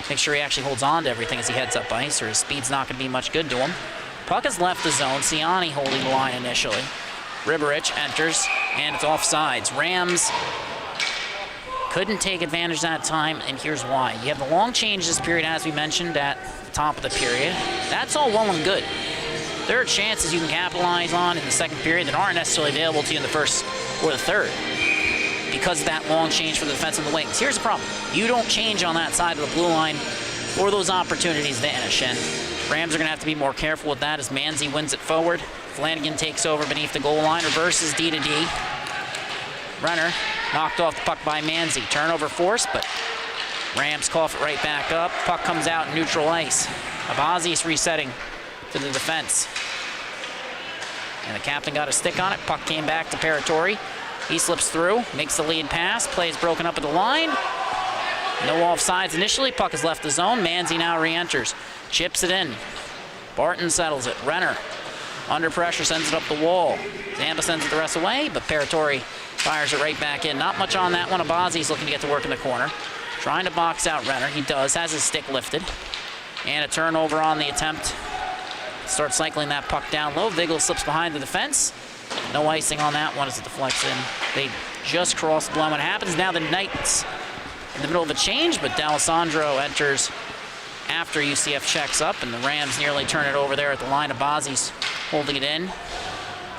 make sure he actually holds on to everything as he heads up ice, or his speed's not gonna be much good to him. Puck has left the zone. Ciani holding the line initially. Ribberich enters, and it's offsides. Rams couldn't take advantage that time, and here's why. You have the long change this period, as we mentioned at the top of the period. That's all well and good. There are chances you can capitalize on in the second period that aren't necessarily available to you in the first or the third because of that long change for the defense and the wings. Here's the problem. You don't change on that side of the blue line, or those opportunities vanish, and Rams are going to have to be more careful with that as Manzi wins it forward. Flanagan takes over beneath the goal line, reverses D to D. Renner knocked off the puck by Manzi. Turnover force, but Rams cough it right back up. Puck comes out in neutral ice. Abazi's resetting to the defense. And the captain got a stick on it. Puck came back to Paratori. He slips through, makes the lead pass. Play is broken up at the line. No offsides initially. Puck has left the zone. Manzi now re-enters. Chips it in. Barton settles it. Renner under pressure sends it up the wall. Zamba sends it the rest away, but Paratori fires it right back in. Not much on that one. Abazi's looking to get to work in the corner. Trying to box out Renner. He does. Has his stick lifted. And a turnover on the attempt. Starts cycling that puck down low. Vigil slips behind the defense. No icing on that one as it deflects in. They just crossed the line. What happens now, the Knights in the middle of a change, but D'Alessandro enters after UCF checks up, and the Rams nearly turn it over there at the line. Abazi's holding it in.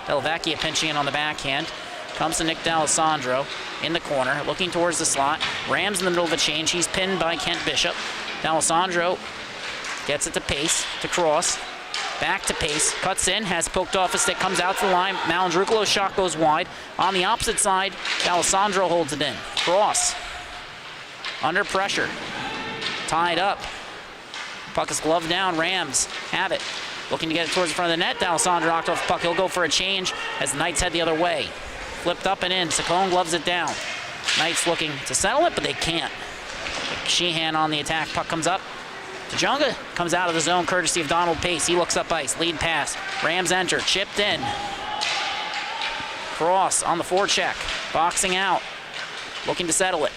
Delvecchia pinching in on the backhand. Comes to Nick D'Alessandro in the corner, looking towards the slot. Rams in the middle of a change. He's pinned by Kent Bishop. D'Alessandro gets it to Pace, to cross. Back to Pace, cuts in, has poked off a stick, comes out to the line. Malandrucolo's shot goes wide. On the opposite side, D'Alessandro holds it in. Cross. Under pressure. Tied up. Puck is gloved down. Rams have it. Looking to get it towards the front of the net. D'Alessandro knocked off the puck. He'll go for a change as the Knights head the other way. Flipped up and in. Saccone gloves it down. Knights looking to settle it, but they can't. Sheehan on the attack. Puck comes up. Tajonga comes out of the zone courtesy of Donald Pace. He looks up ice. Lead pass. Rams enter. Chipped in. Cross on the forecheck. Boxing out. Looking to settle it.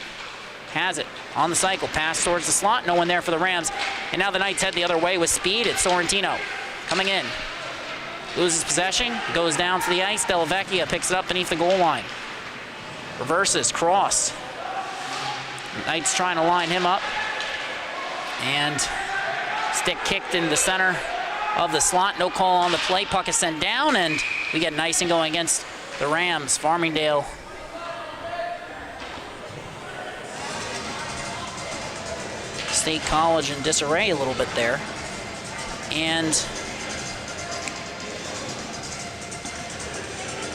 Has it. On the cycle. Pass towards the slot. No one there for the Rams. And now the Knights head the other way with speed. It's Sorrentino coming in. Loses possession. Goes down to the ice. Delvecchia picks it up beneath the goal line. Reverses. Cross. Knights trying to line him up. And stick kicked into the center of the slot. No call on the play. Puck is sent down, and we get an icing going against the Rams. Farmingdale State College in disarray a little bit there. And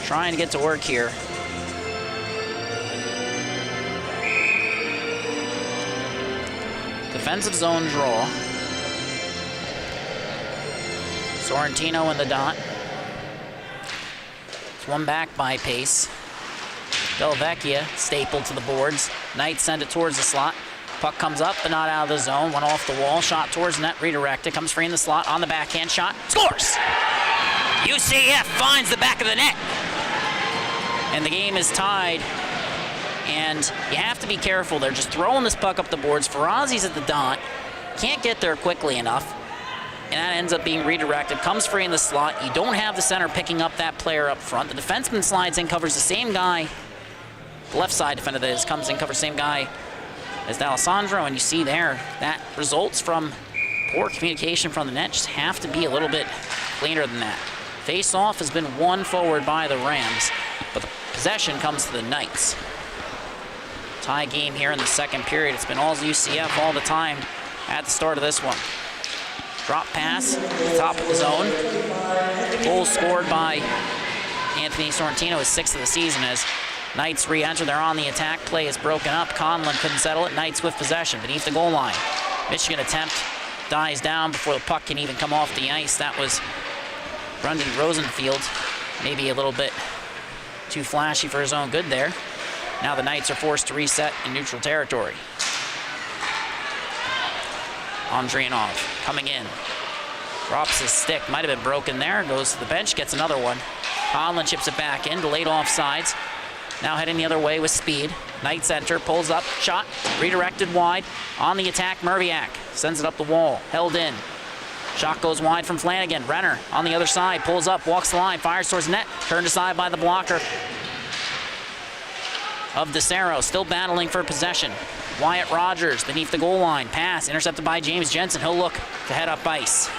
trying to get to work here. Defensive zone draw. Sorrentino in the dot. It's one back by Pace. Delvecchia stapled to the boards. Knight send it towards the slot. Puck comes up, but not out of the zone. Went off the wall. Shot towards net. Redirected. Comes free in the slot. On the backhand shot. Scores! UCF finds the back of the net. And the game is tied. And you have to be careful. They're just throwing this puck up the boards. Ferrazzi's at the dot. Can't get there quickly enough. And that ends up being redirected. Comes free in the slot. You don't have the center picking up that player up front. The defenseman slides in, covers the same guy. The left side defender that is comes in, covers the same guy as D'Alessandro. And you see there, that results from poor communication from the net. Just have to be a little bit cleaner than that. Face-off has been won forward by the Rams, but the possession comes to the Knights. Tie game here in the second period. It's been all UCF all the time at the start of this one. Drop pass, top of the zone. Goal scored by Anthony Sorrentino, his 6th of the season, as Knights re-enter. They're on the attack. Play is broken up. Conlon couldn't settle it. Knights with possession beneath the goal line. Michigan attempt dies down before the puck can even come off the ice. That was Brendan Rosenfield. Maybe a little bit too flashy for his own good there. Now the Knights are forced to reset in neutral territory. Andrianov coming in. Drops his stick. Might have been broken there. Goes to the bench. Gets another one. Conlon chips it back in. Delayed offsides. Now heading the other way with speed. Knights enter. Pulls up. Shot. Redirected wide. On the attack, Merviak. Sends it up the wall. Held in. Shot goes wide from Flanagan. Renner on the other side. Pulls up. Walks the line. Fires towards net. Turned aside by the blocker of DeCero. Still battling for possession. Wyatt Rogers beneath the goal line. Pass intercepted by James Jensen. He'll look to head up ice.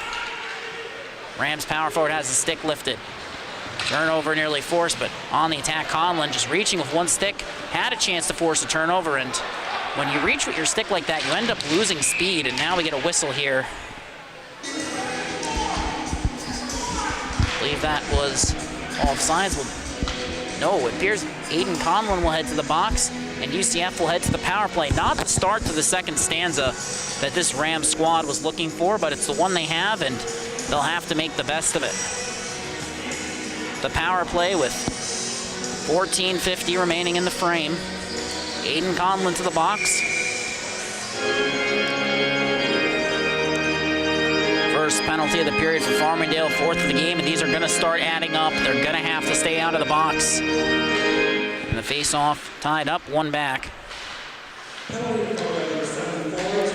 Rams power forward has the stick lifted. Turnover nearly forced, but on the attack, Conlon just reaching with one stick. Had a chance to force a turnover, and when you reach with your stick like that, you end up losing speed, and now we get a whistle here. I believe that was offsides. No, it appears Aiden Conlon will head to the box, and UCF will head to the power play. Not the start to the second stanza that this Rams squad was looking for, but it's the one they have, and they'll have to make the best of it. The power play with 14:50 remaining in the frame. Aiden Conlon to the box. First penalty of the period for Farmingdale, 4th of the game, and these are going to start adding up. They're going to have to stay out of the box. And the face-off tied up, one back.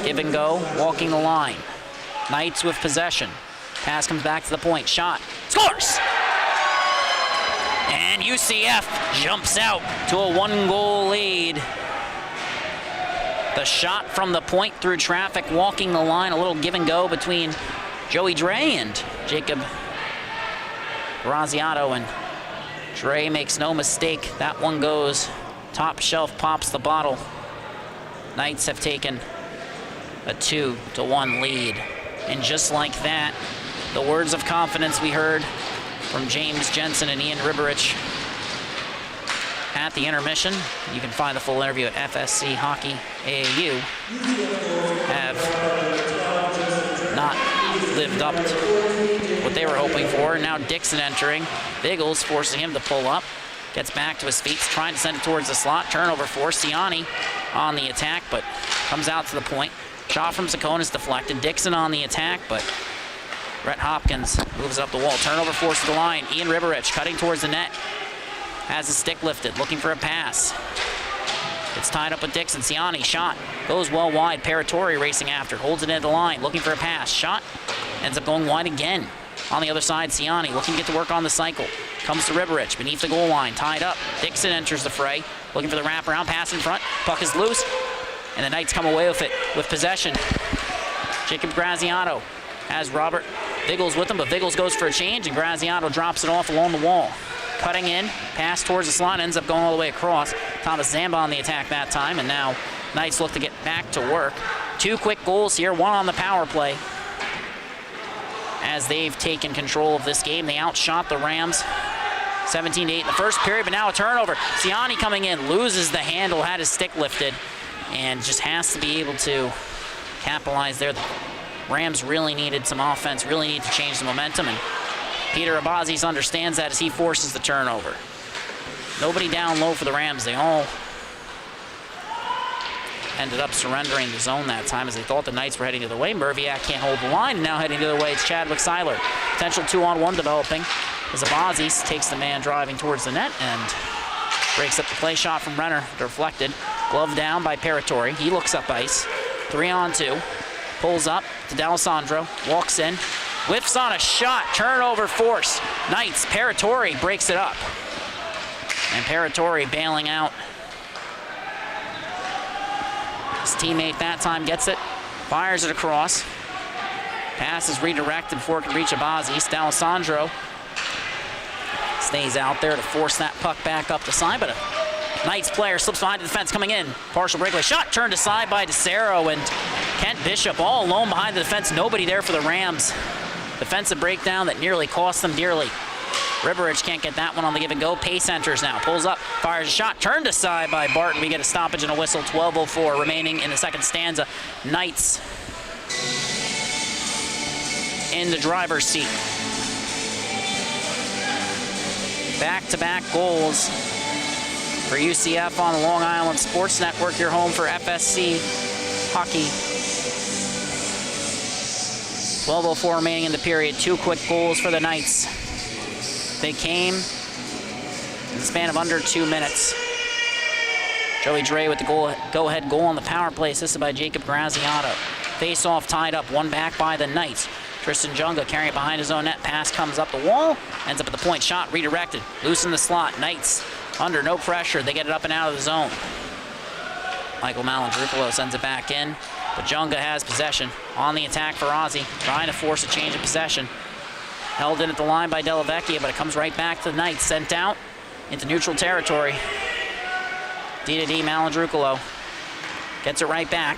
Give and go, walking the line. Knights with possession. Pass comes back to the point. Shot. Scores! And UCF jumps out to a 1-goal lead. The shot from the point through traffic, walking the line. A little give and go between Joey Dre and Jacob Graziato, and Dre makes no mistake. That one goes top shelf, pops the bottle. Knights have taken a 2-1 lead. And just like that, the words of confidence we heard from James Jensen and Ian Riberich at the intermission. You can find the full interview at FSC Hockey AAU. Have not lived up to what they were hoping for. Now Dixon entering. Biggles forcing him to pull up. Gets back to his feet, trying to send it towards the slot. Turnover for Ciani on the attack, but comes out to the point. Shot from Sakonis deflected. Dixon on the attack, but Brett Hopkins moves it up the wall. Turnover forced to the line. Ian Riberich cutting towards the net. Has the stick lifted, looking for a pass. It's tied up with Dixon. Ciani, shot. Goes well wide. Paratori racing after. Holds it at the line, looking for a pass. Shot. Ends up going wide again. On the other side, Ciani looking to get to work on the cycle. Comes to Riberich beneath the goal line. Tied up. Dixon enters the fray. Looking for the wraparound pass in front. Puck is loose. And the Knights come away with it with possession. Jacob Graziano has Robert Viggles with him, but Viggles goes for a change, and Graziano drops it off along the wall. Cutting in, pass towards the slot, ends up going all the way across. Thomas Zamba on the attack that time, and now Knights look to get back to work. 2 quick goals here, 1 on the power play. As they've taken control of this game, they outshot the Rams 17-8 in the first period, but now a turnover. Ciani coming in, loses the handle, had his stick lifted, and just has to be able to capitalize there. The Rams really needed some offense, really need to change the momentum, and Peter Abazis understands that as he forces the turnover. Nobody down low for the Rams. They all ended up surrendering the zone that time as they thought the Knights were heading the other way. Merviak can't hold the line, and now heading the other way, it's Chadwick Seiler. Potential 2-on-1 developing as Abazis takes the man driving towards the net and breaks up the play shot from Renner, deflected. Glove down by Paratori. He looks up ice. 3-on-2. Pulls up to D'Alessandro, walks in, whiffs on a shot, turnover force. Knights, Paratori breaks it up. And Paratori bailing out. His teammate that time gets it, fires it across. Pass is redirected before it can reach Abazis. D'Alessandro stays out there to force that puck back up the side, but a Knights player slips behind the defense coming in. Partial breakaway shot turned aside by DeCero, and Kent Bishop all alone behind the defense. Nobody there for the Rams. Defensive breakdown that nearly cost them dearly. Ribberidge can't get that one on the give and go. Pace enters now, pulls up, fires a shot, turned aside by Barton. We get a stoppage and a whistle. 12:04 remaining in the second stanza. Knights in the driver's seat. Back-to-back goals for UCF on the Long Island Sports Network, your home for FSC hockey. 12:04 remaining in the period. 2 quick goals for the Knights. They came in the span of under 2 minutes. Joey Dre with the go-ahead goal on the power play, assisted by Jacob Graziano. Face-off tied up, 1 back by the Knights. Tristan Junga carrying it behind his own net. Pass comes up the wall, ends up at the point. Shot redirected, loose in the slot. Knights under no pressure. They get it up and out of the zone. Michael Malandrupolo sends it back in, but Junga has possession. On the attack for Ozzy, trying to force a change of possession. Held in at the line by Della Vecchia, but it comes right back to the Knights. Sent out into neutral territory. D-to-D Malandrupolo gets it right back.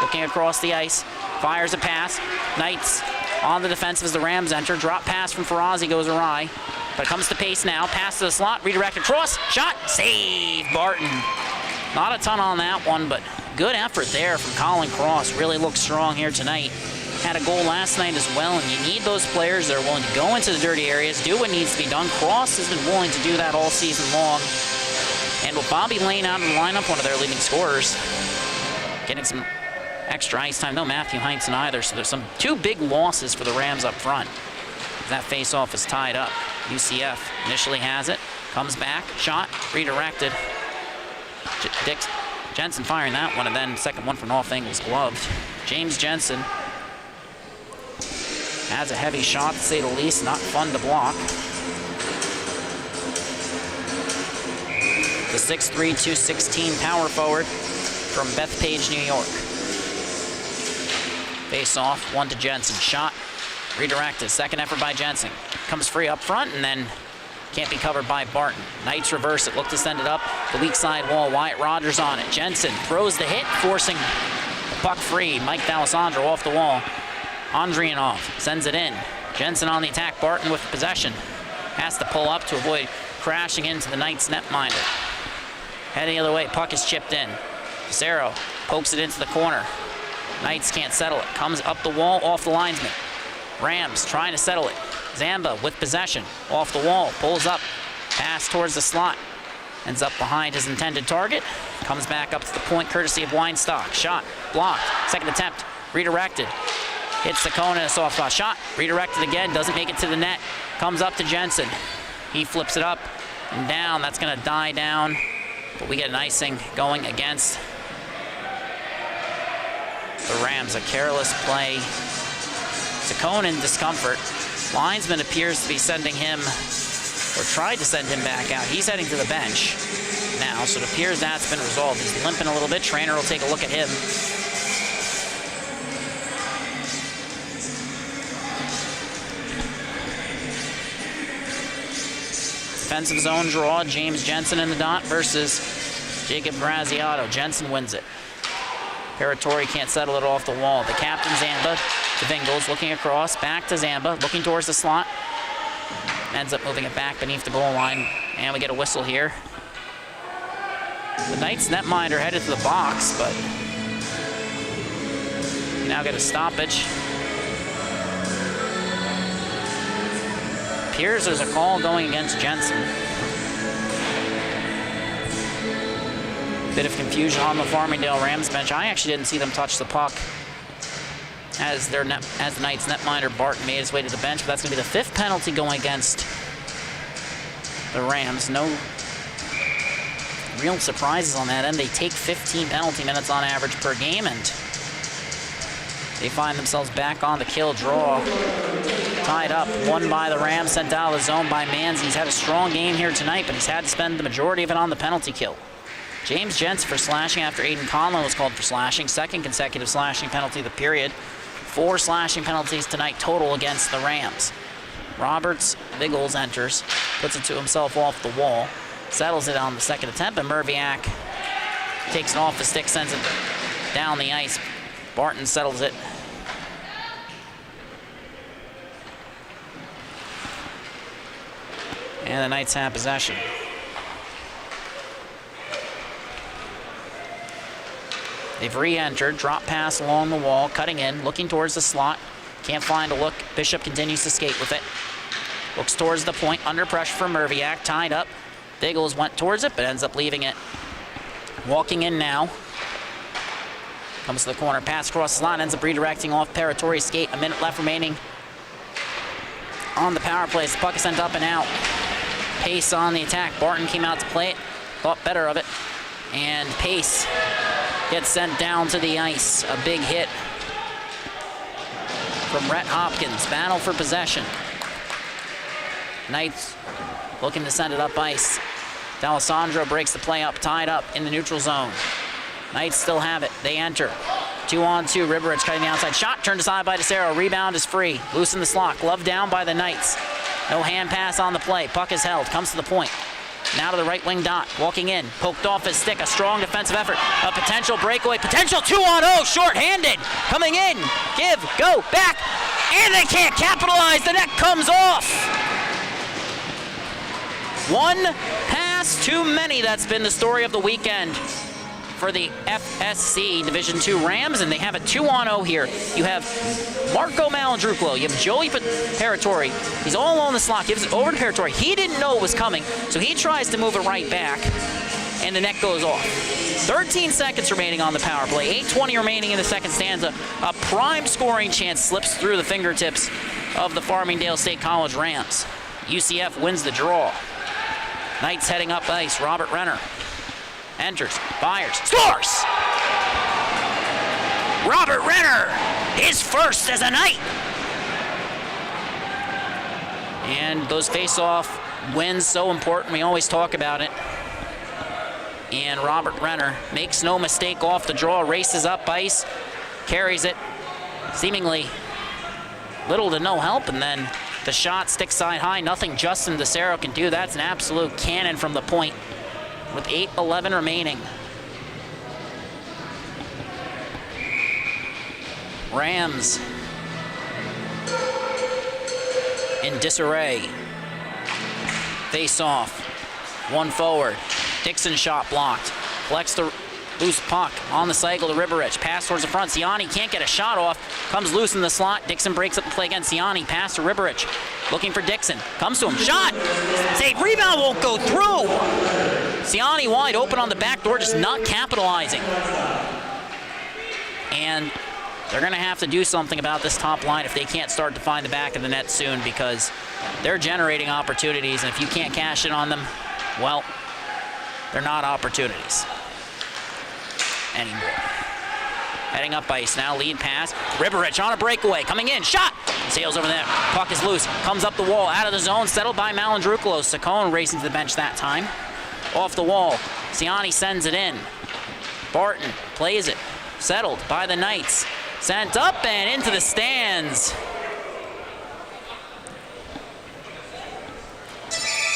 Looking across the ice, fires a pass. Knights on the defensive as the Rams enter. Drop pass from Ferrazzi goes awry. But it comes to pace now. Pass to the slot, redirected cross, shot, save, Barton. Not a ton on that one, but good effort there from Colin Cross. Really looks strong here tonight. Had a goal last night as well, and you need those players that are willing to go into the dirty areas, do what needs to be done. Cross has been willing to do that all season long. And with Bobby Lane out of the lineup, one of their leading scorers, getting some extra ice time. No Matthew Heinsohn either, so there's some 2 big losses for the Rams up front. That face-off is tied up. UCF initially has it, comes back, shot, redirected. Jensen firing that one, and then second one from off angles gloved. James Jensen has a heavy shot, to say the least, not fun to block. The 6'3", 216 power forward from Bethpage, New York. Face off, 1 to Jensen. Shot, redirected. Second effort by Jensen. Comes free up front and then can't be covered by Barton. Knights reverse it, look to send it up the weak side wall. Wyatt Rogers on it. Jensen throws the hit, forcing the puck free. Mike D'Alessandro off the wall. Andrianov sends it in. Jensen on the attack. Barton with possession. Has to pull up to avoid crashing into the Knights netminder. Heading the other way, puck is chipped in. Cicero pokes it into the corner. Knights can't settle it. Comes up the wall, off the linesman. Rams trying to settle it. Zamba with possession, off the wall, pulls up, pass towards the slot. Ends up behind his intended target. Comes back up to the point, courtesy of Weinstock. Shot, blocked, second attempt, redirected. Hits the cone and a soft spot. Shot, redirected again, doesn't make it to the net. Comes up to Jensen. He flips it up and down. That's gonna die down. But we get an icing going against the Rams. A careless play. Saccone in discomfort. Linesman appears to be sending him, or tried to send him back out. He's heading to the bench now, so it appears that's been resolved. He's limping a little bit. Trainer will take a look at him. defensive zone draw. James Jensen in the dot versus Jacob Graziato. Jensen wins it. Paratori can't settle it off the wall. The captain, Zamba, to Vingles, looking across, back to Zamba, looking towards the slot. Ends up moving it back beneath the goal line, and we get a whistle here. The Knights netminder headed to the box, but you now get a stoppage. Appears there's a call going against Jensen. Bit of confusion on the Farmingdale Rams bench. I actually didn't see them touch the puck as the Knights netminder Barton made his way to the bench, but that's going to be the 5th penalty going against the Rams. No real surprises on that end. They take 15 penalty minutes on average per game, and they find themselves back on the kill draw. Tied up, won by the Rams, sent out of the zone by Manzi. He's had a strong game here tonight, but he's had to spend the majority of it on the penalty kill. James Jensen for slashing after Aiden Conlon was called for slashing. 2nd consecutive slashing penalty of the period. 4 slashing penalties tonight total against the Rams. Roberts, Biggles enters, puts it to himself off the wall, settles it on the 2nd attempt, and Merviak takes it off the stick, sends it down the ice. Barton settles it. And the Knights have possession. They've re-entered, drop pass along the wall, cutting in, looking towards the slot. Can't find a look. Bishop continues to skate with it. Looks towards the point, under pressure from Merviak, tied up. Biggles went towards it, but ends up leaving it. Walking in now. Comes to the corner, pass across the line, ends up redirecting off Paratori's skate. A minute left remaining on the power play. The puck is sent up and out. Pace on the attack. Barton came out to play it, thought better of it. And Pace gets sent down to the ice. A big hit from Rhett Hopkins. Battle for possession. Knights looking to send it up ice. D'Alessandro breaks the play up, tied up in the neutral zone. Knights still have it. They enter. 2-on-2. Riverich cutting the outside. Shot turned aside by DeCero. Rebound is free. Loose in the slot. Glove down by the Knights. No hand pass on the play. Puck is held. Comes to the point. Now to the right wing dot. Walking in. Poked off his stick. A strong defensive effort. A potential breakaway. Potential 2-on-0. Short-handed. Coming in. Give. Go. Back. And they can't capitalize. The net comes off. One pass too many. That's been the story of the weekend for the FSC Division II Rams, and they have a 2-on-0 here. You have Marco Malandruclo, you have Joey Paratori. He's all alone in the slot, gives it over to Paratori. He didn't know it was coming, so he tries to move it right back, and the net goes off. 13 seconds remaining on the power play, 8:20 remaining in the second stanza. A prime scoring chance slips through the fingertips of the Farmingdale State College Rams. UCF wins the draw. Knights heading up ice, Robert Renner. Enters, fires, scores! Robert Renner, his first as a Knight. And those face-off wins, so important, we always talk about it. And Robert Renner makes no mistake off the draw, races up ice, carries it, seemingly little to no help, and then the shot stick side high, nothing Justin DeCero can do. That's an absolute cannon from the point. With 8:11 remaining. Rams in disarray. Face off. One forward. Dixon shot blocked. Collects the loose puck on the cycle to Riverich. Pass towards the front. Siani can't get a shot off. Comes loose in the slot. Dixon breaks up the play against Siani. Pass to Riverich. Looking for Dixon. Comes to him. Shot! Save. Rebound won't go through! Siani wide open on the back door, just not capitalizing. And they're going to have to do something about this top line if they can't start to find the back of the net soon, because they're generating opportunities, and if you can't cash in on them, well, they're not opportunities anymore. Heading up ice now, lead pass. Riverich on a breakaway, coming in, shot! Sails over there, puck is loose, comes up the wall, out of the zone, settled by Malandruclo. Saccone racing to the bench that time. Off the wall, Siani sends it in. Barton plays it, settled by the Knights. Sent up and into the stands.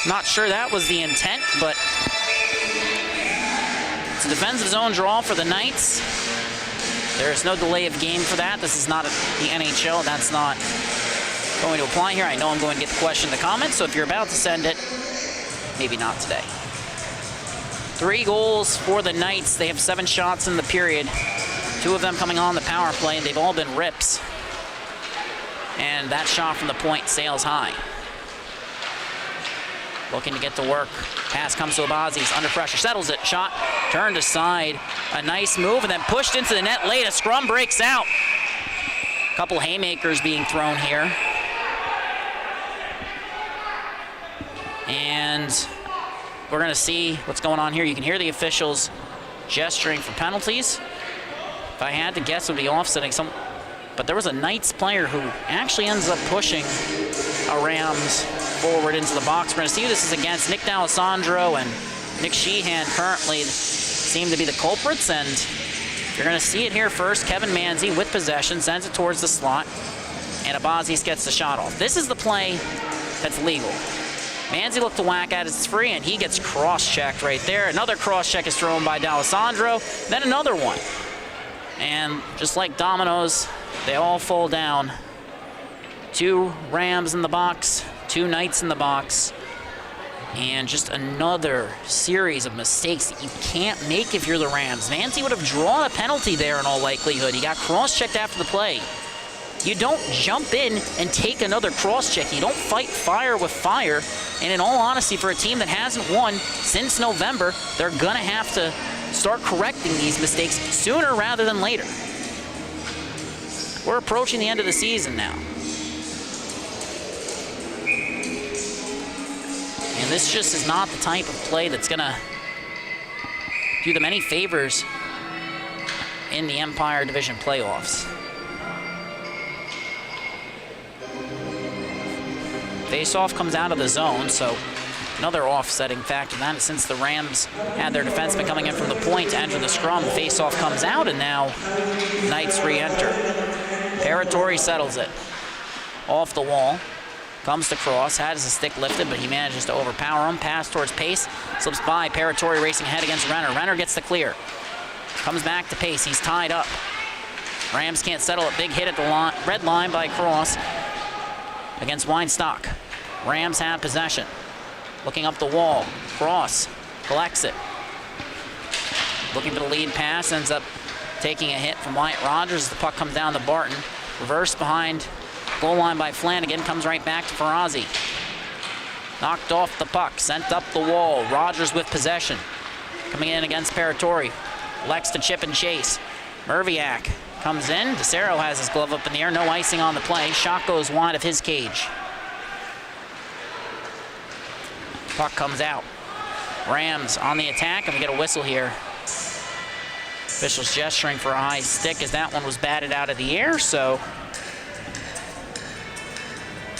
Not sure that was the intent, but it's a defensive zone draw for the Knights. There is no delay of game for that. This is not the NHL. That's not going to apply here. I know I'm going to get the question in the comments, so if you're about to send it, maybe not today. 3 goals for the Knights. They have 7 shots in the period. 2 of them coming on the power play. They've all been rips. And that shot from the point sails high. Looking to get to work. Pass comes to Abazi. He's under pressure. Settles it. Shot turned aside. A nice move and then pushed into the net late. A scrum breaks out. A couple haymakers being thrown here. And we're going to see what's going on here. You can hear the officials gesturing for penalties. If I had to guess, it would be offsetting some. But there was a Knights player who actually ends up pushing a Rams forward into the box. We're going to see who this is against. Nick D'Alessandro and Nick Sheehan currently seem to be the culprits, and you're going to see it here first. Kevin Manzi with possession sends it towards the slot, and Abazis gets the shot off. This is the play that's legal. Manzi looked to whack at it, it's free, and he gets cross-checked right there. Another cross-check is thrown by D'Alessandro, then another one. And just like dominoes, they all fall down. 2 Rams in the box, 2 Knights in the box, and just another series of mistakes that you can't make if you're the Rams. Manzi would have drawn a penalty there in all likelihood. He got cross-checked after the play. You don't jump in and take another cross-check. You don't fight fire with fire. And in all honesty, for a team that hasn't won since November, they're going to have to start correcting these mistakes sooner rather than later. We're approaching the end of the season now. And this just is not the type of play that's going to do them any favors in the Empire Division playoffs. Face-off comes out of the zone, so another offsetting factor. That since the Rams had their defenseman coming in from the point to enter the scrum, the face-off comes out, and now Knights re-enter. Paratori settles it. Off the wall. Comes to cross, has his stick lifted, but he manages to overpower him. Pass towards Pace, slips by. Paratori racing ahead against Renner. Renner gets the clear. Comes back to Pace, he's tied up. Rams can't settle it. Big hit at the red line by Cross against Weinstock. Rams have possession. Looking up the wall. Cross collects it. Looking for the lead pass, ends up taking a hit from Wyatt Rogers as the puck comes down to Barton. Reversed behind goal line by Flanagan, comes right back to Ferrazzi. Knocked off the puck, sent up the wall. Rogers with possession. Coming in against Paratori. Elects to chip and chase. Merviak comes in. DeCero has his glove up in the air. No icing on the play. Shot goes wide of his cage. Puck comes out. Rams on the attack, and we get a whistle here. Officials gesturing for a high stick as that one was batted out of the air, so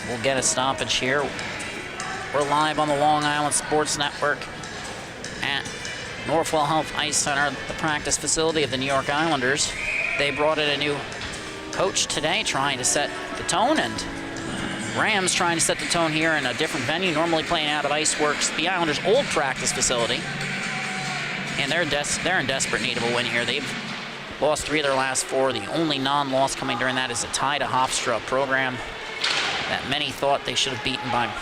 we'll get a stoppage here. We're live on the Long Island Sports Network at Northwell Health Ice Center, the practice facility of the New York Islanders. They brought in a new coach today, trying to set the tone, and Rams trying to set the tone here in a different venue, normally playing out of Iceworks, the Islanders' old practice facility. And they're in desperate need of a win here. They've lost 3 of their last 4. The only non-loss coming during that is a tie to Hofstra, a program that many thought they should have beaten by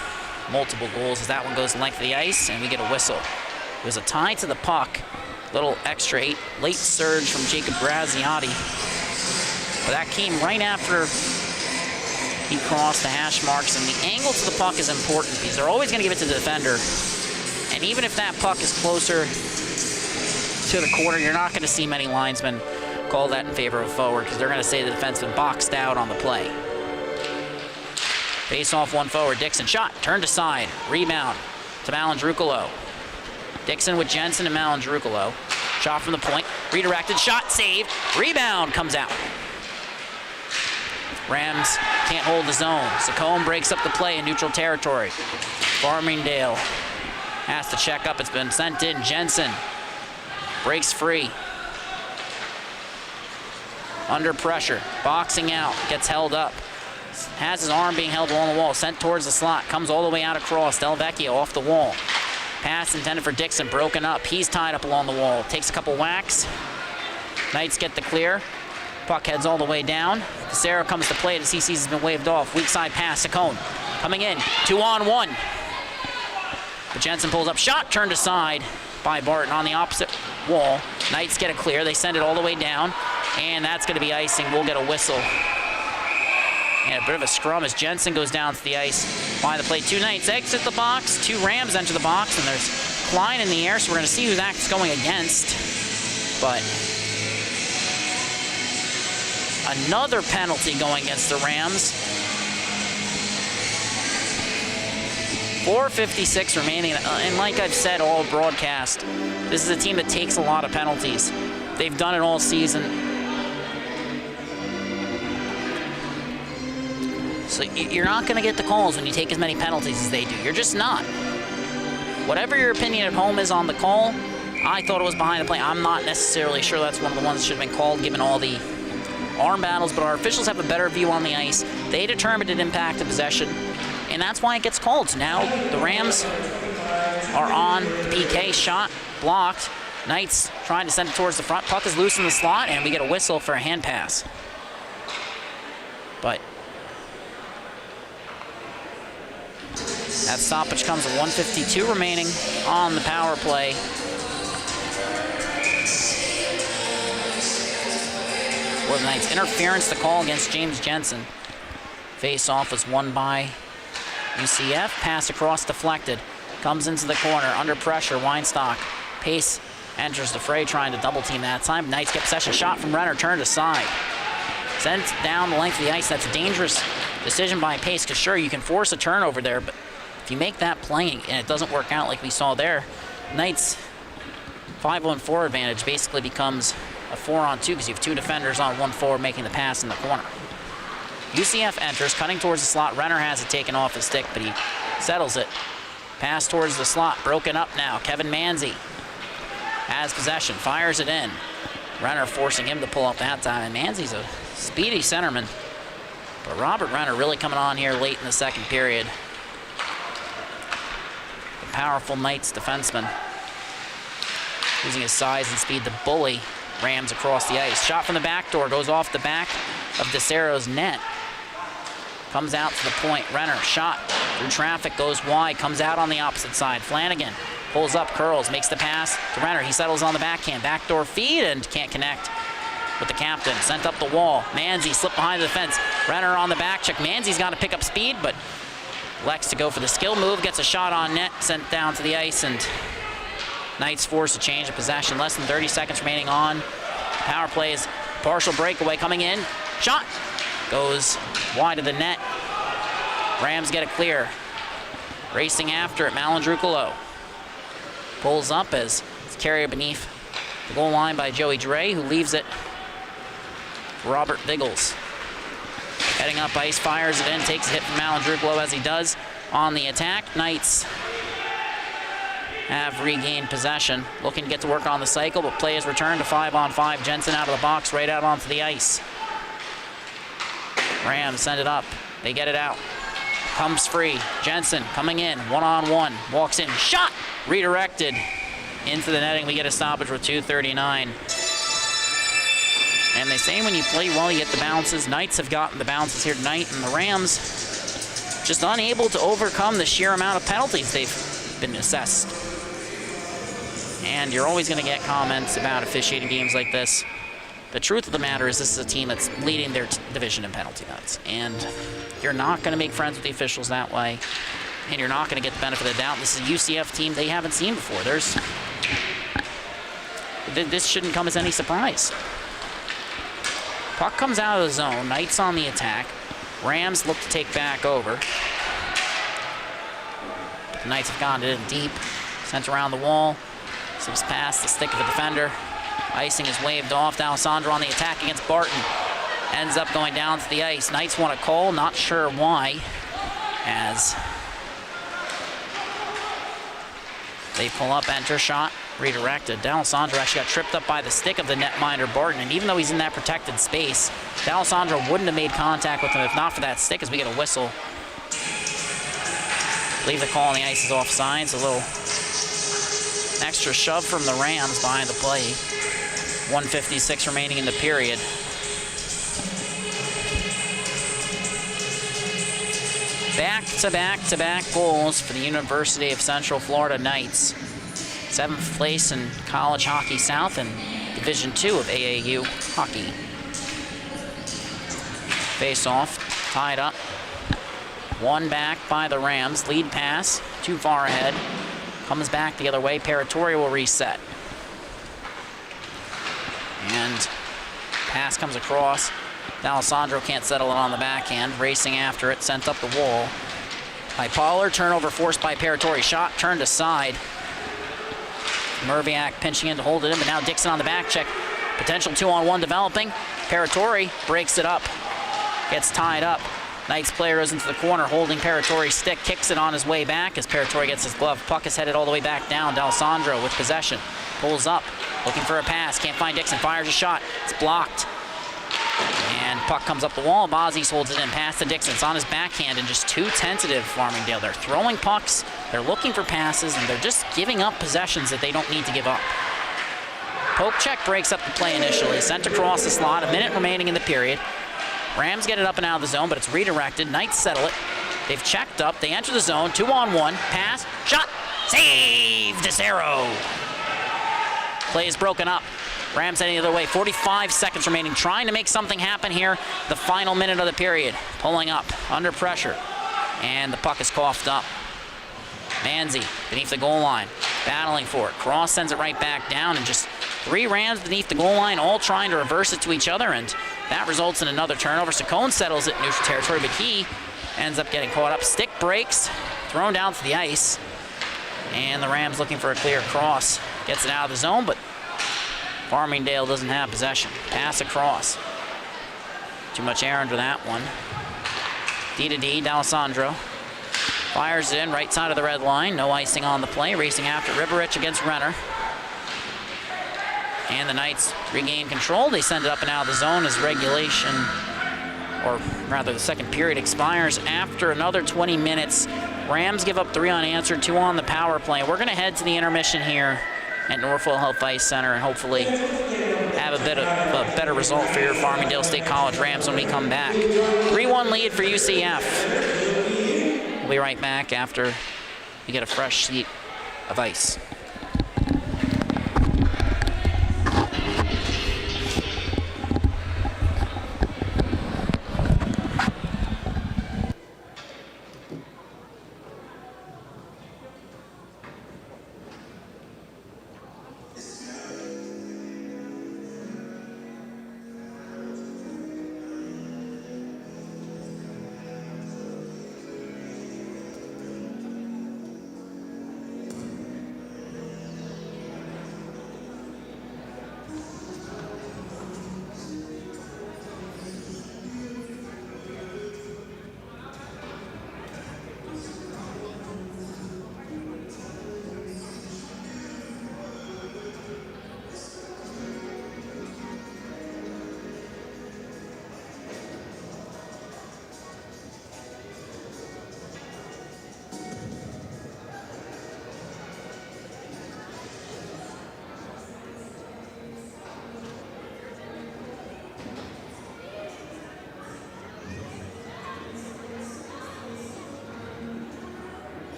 multiple goals, as that one goes the length of the ice, and we get a whistle. It was a tie to the puck. Little extra late surge from Jacob Graziati. But that came right after he crossed the hash marks, and the angle to the puck is important because they're always going to give it to the defender. And even if that puck is closer to the corner, you're not going to see many linesmen call that in favor of forward because they're going to say the defenseman boxed out on the play. Face off one forward. Dixon shot, turned aside. Rebound to Malandrukalo. Dixon with Jensen and Malandrukalo. Shot from the point. Redirected. Shot saved. Rebound comes out. Rams can't hold the zone. Sacombe breaks up the play in neutral territory. Farmingdale has to check up. It's been sent in. Jensen breaks free. Under pressure. Boxing out. Gets held up. has his arm being held along the wall, sent towards the slot, comes all the way out across. Del Vecchio off the wall. Pass intended for Dixon, broken up. He's tied up along the wall. Takes a couple whacks. Knights get the clear. Puck heads all the way down. Cicero comes to play as he sees has been waved off. Weak side pass to Cone. Coming in, 2-on-1. But Jensen pulls up, shot turned aside by Barton on the opposite wall. Knights get a clear, they send it all the way down, and that's gonna be icing. We'll get a whistle. And a bit of a scrum as Jensen goes down to the ice. By the play, 2 Knights exit the box, 2 Rams enter the box, and there's Klein in the air, so we're gonna see who that's going against. But another penalty going against the Rams. 4:56 remaining, and like I've said all broadcast, this is a team that takes a lot of penalties. They've done it all season. So you're not going to get the calls when you take as many penalties as they do. You're just not. Whatever your opinion at home is on the call, I thought it was behind the play. I'm not necessarily sure that's one of the ones that should have been called given all the arm battles, but our officials have a better view on the ice. They determined it impacted possession, and that's why it gets called. So now the Rams are on the PK shot, blocked. Knights trying to send it towards the front. Puck is loose in the slot, and we get a whistle for a hand pass. But that stoppage comes with 1:52 remaining on the power play. For the Knights, interference to call against James Jensen. Face-off was won by UCF. Pass across deflected. Comes into the corner, under pressure, Weinstock. Pace enters the fray, trying to double-team that time. Knights get possession, shot from Renner, turned aside. Sent down the length of the ice. That's a dangerous decision by Pace, because sure, you can force a turnover there, but if you make that play and it doesn't work out like we saw there, Knights' 5-on-4 advantage basically becomes a 4-on-2 because you have 2 defenders on 1 forward making the pass in the corner. UCF enters, cutting towards the slot. Renner has it taken off his stick, but he settles it. Pass towards the slot, broken up now. Kevin Manzi has possession, fires it in. Renner forcing him to pull up that time, and Manzi's a speedy centerman. But Robert Renner really coming on here late in the second period. The powerful Knights defenseman, using his size and speed to bully Rams across the ice. Shot from the back door, goes off the back of DeCero's net. Comes out to the point. Renner, shot through traffic, goes wide, comes out on the opposite side. Flanagan pulls up, curls, makes the pass to Renner. He settles on the backhand. Backdoor feed and can't connect with the captain. Sent up the wall. Manzi slipped behind the fence. Renner on the back check. Manzi's got to pick up speed, but elects to go for the skill move. Gets a shot on net, sent down to the ice, and Knights forced a change of possession. Less than 30 seconds remaining on. Power play is partial breakaway coming in. Shot goes wide of the net. Rams get a clear. Racing after it, Malandrucolo pulls up as it's carried beneath the goal line by Joey Dre, who leaves it for Robert Biggles. Heading up ice, fires it in, takes a hit from Malandrucolo as he does on the attack. Knights have regained possession, looking to get to work on the cycle, but play is returned to 5-on-5. Jensen out of the box, right out onto the ice. Rams send it up, they get it out. Comes free, Jensen coming in, 1-on-1, walks in, shot! Redirected into the netting. We get a stoppage with 2:39. And they say when you play well, you get the bounces. Knights have gotten the bounces here tonight, and the Rams just unable to overcome the sheer amount of penalties they've been assessed. And you're always going to get comments about officiating games like this. The truth of the matter is this is a team that's leading their division in penalty nuts. And you're not going to make friends with the officials that way. And you're not going to get the benefit of the doubt. This is a UCF team they haven't seen before. This shouldn't come as any surprise. Puck comes out of the zone. Knights on the attack. Rams look to take back over. The Knights have gone in deep. Sent around the wall. Slips past the stick of a defender. Icing is waved off. D'Alessandro on the attack against Barton. Ends up going down to the ice. Knights want a call. Not sure why. As they pull up, enter, shot. redirected. D'Alessandro actually got tripped up by the stick of the netminder Barton, and even though he's in that protected space, D'Alessandro wouldn't have made contact with him if not for that stick, as we get a whistle. I believe the call on the ice is offsides. A little extra shove from the Rams behind the play. 1:56 remaining in the period. Back-to-back-to-back goals for the University of Central Florida Knights. 7th place in College Hockey South and Division II of AAU hockey. Face-off, tied up. One back by the Rams. Lead pass, too far ahead. Comes back the other way. Paratori will reset. And pass comes across. D'Alessandro can't settle it on the backhand. Racing after it, sent up the wall by Pollard. Turnover forced by Paratori. Shot turned aside. Merviak pinching in to hold it in, but now Dixon on the back check. Potential 2-on-1 developing. Paratori breaks it up. Gets tied up. Knights player goes into the corner, holding Paratori's stick, kicks it on his way back as Paratori gets his glove. Puck is headed all the way back down. D'Alessandro with possession. Pulls up, looking for a pass. Can't find Dixon, fires a shot. It's blocked. And puck comes up the wall. Bazis holds it in past to Dixon. It's on his backhand and just too tentative, Farmingdale. They're throwing pucks, they're looking for passes, and they're just giving up possessions that they don't need to give up. Popechek breaks up the play initially. Sent across the slot, a minute remaining in the period. Rams get it up and out of the zone, but it's redirected. Knights settle it. They've checked up. They enter the zone. 2-on-1. Pass. Shot. Save. DeCero. Play is broken up. Rams heading the other way. 45 seconds remaining. Trying to make something happen here. The final minute of the period. Pulling up. Under pressure. And the puck is coughed up. Manzi beneath the goal line. Battling for it. Cross sends it right back down, and just 3 Rams beneath the goal line, all trying to reverse it to each other, and that results in another turnover. Saccone settles it in neutral territory, but he ends up getting caught up. Stick breaks, thrown down to the ice, and the Rams looking for a clear cross. Gets it out of the zone, but Farmingdale doesn't have possession. Pass across. Too much air under that one. D-to-D, D'Alessandro. Fires it in, right side of the red line. No icing on the play. Racing after Riberich against Renner. And the Knights regain control. They send it up and out of the zone as regulation, or rather the second period, expires after another 20 minutes. Rams give up 3 unanswered, 2 on the power play. We're going to head to the intermission here at Norfolk Health Ice Center and hopefully have a bit of a better result for your Farmingdale State College Rams when we come back. 3-1 lead for UCF. We'll be right back after we get a fresh sheet of ice.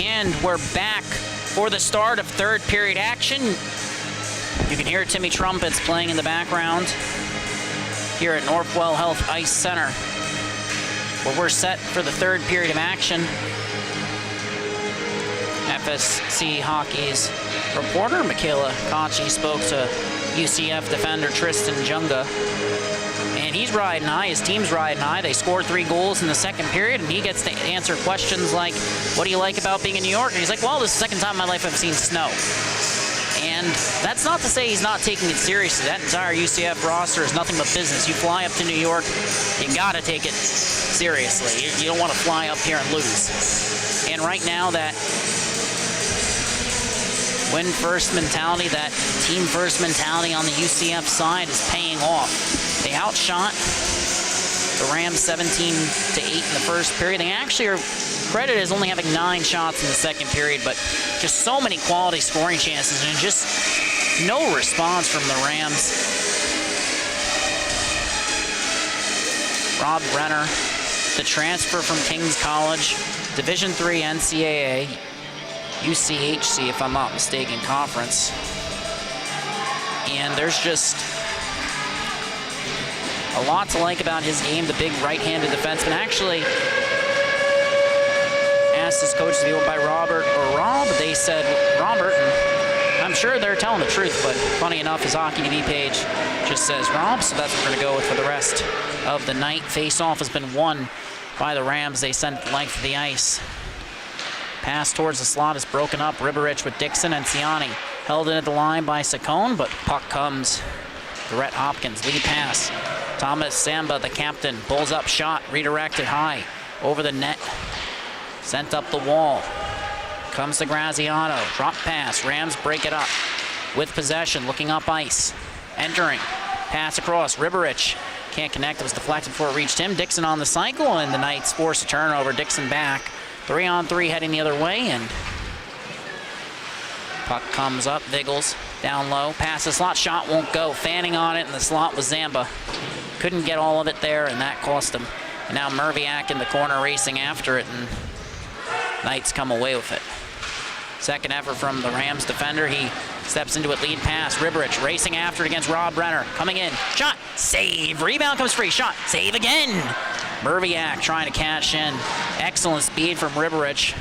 And we're back for the start of third period action. You can hear Timmy Trumpets playing in the background here at Northwell Health Ice Center, where we're set for the third period of action. FSC Hockey's reporter, Michaela Kochi, spoke to UCF defender Tristan Junga. And he's riding high, his team's riding high. They scored 3 goals in the second period, and he gets to answer questions like, what do you like about being in New York? And he's like, well, this is the second time in my life I've seen snow. And that's not to say he's not taking it seriously. That entire UCF roster is nothing but business. You fly up to New York, you gotta take it seriously. You don't want to fly up here and lose. And right now, that win-first mentality, that team-first mentality on the UCF side is paying off. They outshot the Rams 17-8 in the first period. They actually are credited as only having 9 shots in the second period, but just so many quality scoring chances and just no response from the Rams. Rob Renner, the transfer from King's College, Division III NCAA, UCHC, if I'm not mistaken, conference. And there's just a lot to like about his game, the big right-handed defenseman. Actually, asked his coach to be owned by Robert or Rob. They said Robert, and I'm sure they're telling the truth, but funny enough, his Hockey TV page just says Rob, so that's what we're going to go with for the rest of the night. Face-off has been won by the Rams. They sent the length of the ice. Pass towards the slot is broken up. Riberich with Dixon and Ciani. Held in at the line by Saccone, but puck comes. Brett Hopkins, lead pass. Thomas Samba, the captain, pulls up shot, redirected high, over the net. Sent up the wall. Comes to Graziano. Drop pass. Rams break it up. With possession, looking up ice. Entering. Pass across. Riberich can't connect. It was deflected before it reached him. Dixon on the cycle, and the Knights force a turnover. Dixon back. 3-on-3 heading the other way, and puck comes up. Viggles down low. Pass the slot. Shot won't go. Fanning on it, and the slot was Zamba. Couldn't get all of it there, and that cost him. And now Merviak in the corner racing after it, and Knights come away with it. Second effort from the Rams defender. He steps into it, lead pass. Riberich racing after it against Rob Renner. Coming in. Shot. Save. Rebound comes free. Shot. Save again. Merviak trying to cash in. Excellent speed from Riberich,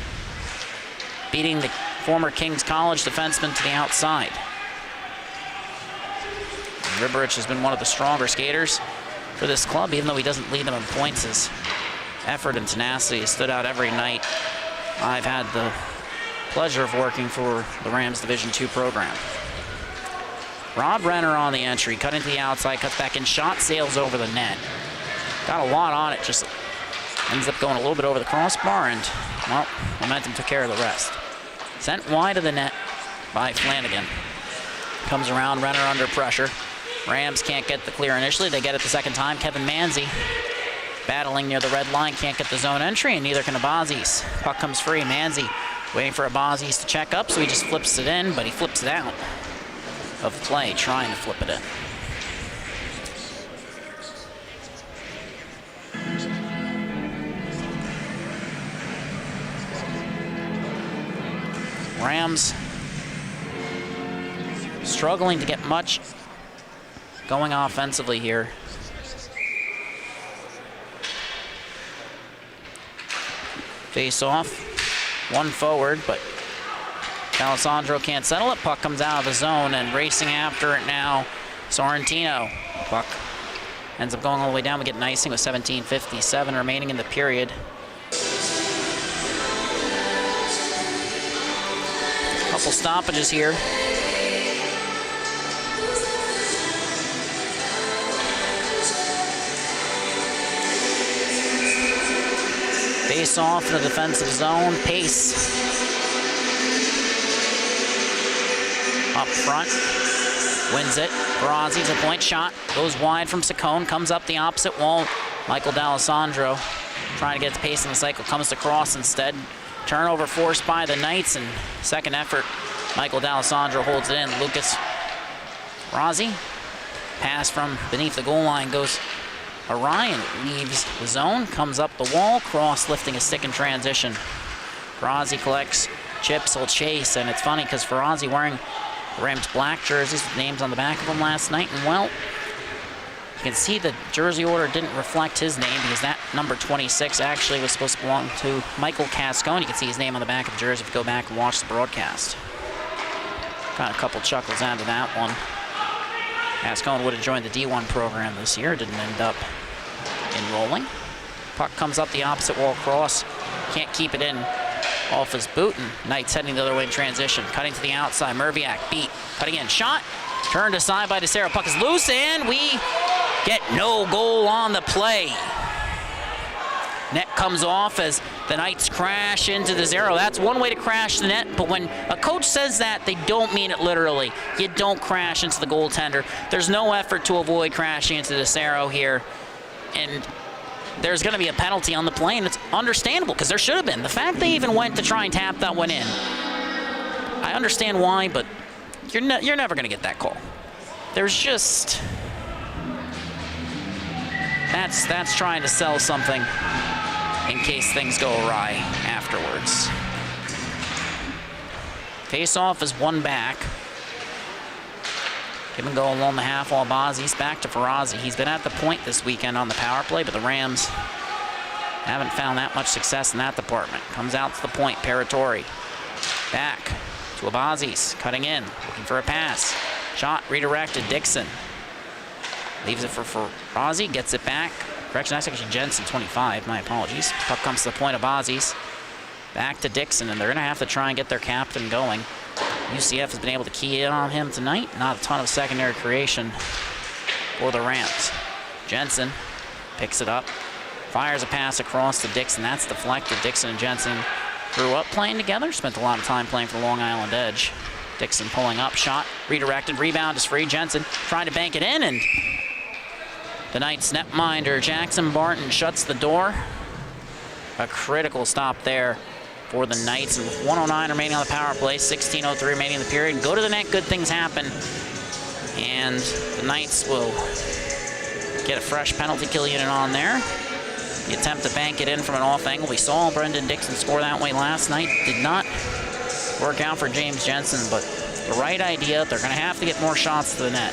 beating the former King's College defenseman to the outside. Riberich has been one of the stronger skaters for this club, even though he doesn't lead them in points. His effort and tenacity has stood out every night I've had the pleasure of working for the Rams Division II program. Rob Renner on the entry, cut into the outside, cuts back in, shot sails over the net. Got a lot on it, just ends up going a little bit over the crossbar, and, well, momentum took care of the rest. Sent wide of the net by Flanagan. Comes around, Renner under pressure. Rams can't get the clear initially. They get it the second time. Kevin Manzi battling near the red line, can't get the zone entry, and neither can Abazis. Puck comes free. Manzi waiting for Abazis to check up, so he just flips it in, but he flips it out of play, trying to flip it in. Rams struggling to get much going offensively here. Face off, one forward, but Alessandro can't settle it. Puck comes out of the zone, and racing after it now, Sorrentino. Puck ends up going all the way down. We get an icing with 17:57 remaining in the period. Couple stoppages here. Face off in the defensive zone. Pace up front. Wins it. Brazzi's a point shot. Goes wide from Saccone. Comes up the opposite wall. Michael D'Alessandro trying to get the pace in the cycle. Comes to cross instead. Turnover forced by the Knights, and second effort, Michael D'Alessandro holds it in. Lucas Brazzi. Pass from beneath the goal line goes Orion, leaves the zone, comes up the wall, cross lifting a stick in transition Ferrazzi collects, chips, will chase, and it's funny because Ferrazzi wearing Rams black jerseys with names on the back of them last night, and well, you can see the jersey order didn't reflect his name because that number 26 actually was supposed to belong to Michael Cascone. You can see his name on the back of the jersey if you go back and watch the broadcast. Got a couple chuckles out of that one. Cascone would have joined the D1 program this year, didn't end up enrolling. Puck comes up the opposite wall cross, can't keep it in off his boot, and Knights heading the other way in transition. Cutting to the outside, Merviak beat, cutting in, shot, turned aside by DeSero. Puck is loose, and we get no goal on the play. Net comes off as the Knights crash into the zero. That's one way to crash the net, but when a coach says that, they don't mean it literally. You don't crash into the goaltender. There's no effort to avoid crashing into the zero here, and there's going to be a penalty on the play, and it's understandable because there should have been. The fact they even went to try and tap that one in, I understand why, but you're never going to get that call. There's just... That's trying to sell something in case things go awry afterwards. Face-off is one back. Give and go along the half wall. Bozzi's back to Ferrazzi. He's been at the point this weekend on the power play, but the Rams haven't found that much success in that department. Comes out to the point, Paratori. Back to Abazis, cutting in, looking for a pass. Shot redirected, Dixon. Leaves it for Ferrazzi, gets it back. Correction, that's actually Jensen, 25, my apologies. Puck comes to the point of Bozzi's. Back to Dixon, and they're gonna have to try and get their captain going. UCF has been able to key in on him tonight. Not a ton of secondary creation for the Rams. Jensen picks it up, fires a pass across to Dixon. That's deflected. Dixon and Jensen grew up playing together, spent a lot of time playing for the Long Island Edge. Dixon pulling up, shot, redirected, rebound is free. Jensen trying to bank it in, and the Knights netminder Jackson Barton shuts the door. A critical stop there for the Knights, and with 1:09 remaining on the power play, 16:03 remaining in the period. Go to the net, good things happen, and the Knights will get a fresh penalty kill unit on there. The attempt to bank it in from an off angle. We saw Brendan Dixon score that way last night. Did not work out for James Jensen, but the right idea. They're going to have to get more shots to the net.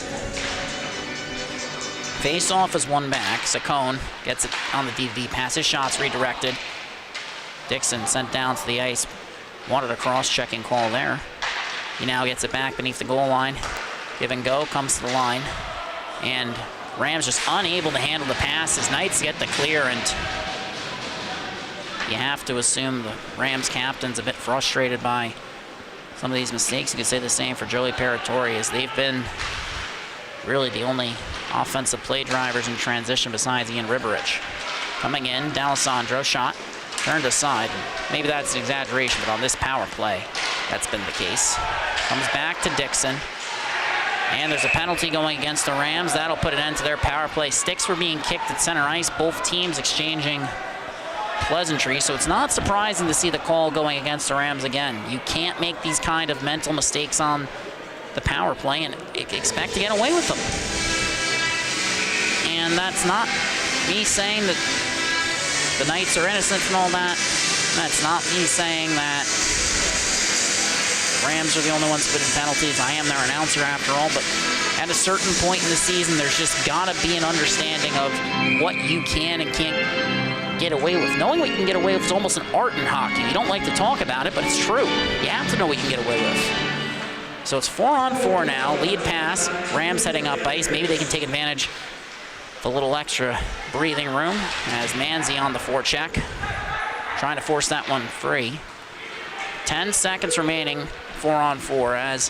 Face-off is one back. Saccone gets it on the DV pass. His shot's redirected. Dixon sent down to the ice. Wanted a cross-checking call there. He now gets it back beneath the goal line. Give and go, comes to the line. And Rams just unable to handle the pass as Knights get the clear, and you have to assume the Rams captain's a bit frustrated by some of these mistakes. You could say the same for Joey Paratori, as they've been really the only offensive play drivers in transition besides Ian Riberich. Coming in, D'Alessandro, shot, turned aside. Maybe that's an exaggeration, but on this power play, that's been the case. Comes back to Dixon. And there's a penalty going against the Rams. That'll put an end to their power play. Sticks were being kicked at center ice. Both teams exchanging pleasantries, so it's not surprising to see the call going against the Rams again. You can't make these kind of mental mistakes on the power play and expect to get away with them. And that's not me saying that the Knights are innocent and all that. That's not me saying that the Rams are the only ones putting penalties. I am their announcer after all, but at a certain point in the season, there's just gotta be an understanding of what you can and can't get away with. Knowing what you can get away with is almost an art in hockey. You don't like to talk about it, but it's true. You have to know what you can get away with. So it's 4-on-4 now. Lead pass. Rams heading up ice. Maybe they can take advantage of a little extra breathing room as Manzi on the forecheck, trying to force that one free. 10 seconds remaining. 4-on-4 as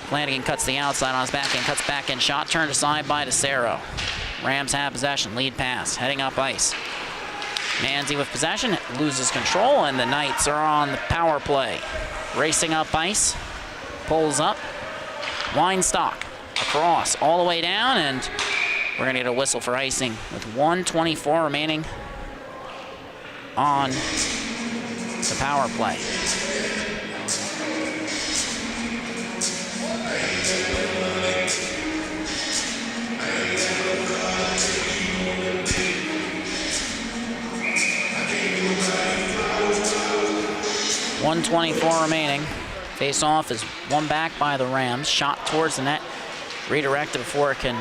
Flanagan cuts the outside on his backhand, cuts back in, shot turned aside by DeSero. Rams have possession, lead pass, heading up ice. Manzi with possession, loses control, and the Knights are on the power play. Racing up ice, pulls up, Weinstock across, all the way down, and we're gonna get a whistle for icing with 1:24 remaining on the power play. 1:24 remaining. Face-off is won back by the Rams. Shot towards the net, redirected before it can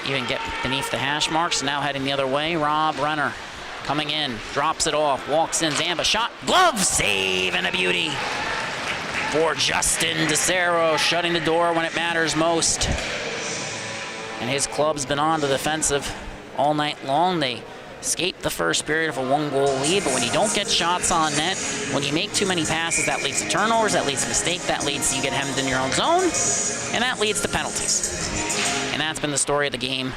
even get beneath the hash marks. Now heading the other way, Rob Renner coming in, drops it off, walks in, Zamba shot, glove save, and a beauty for Justin DeCero, shutting the door when it matters most. And his club's been on the defensive all night long. They escaped the first period of a 1-goal lead, but when you don't get shots on net, when you make too many passes, that leads to turnovers, that leads to mistakes, that leads to you get hemmed in your own zone, and that leads to penalties. And that's been the story of the game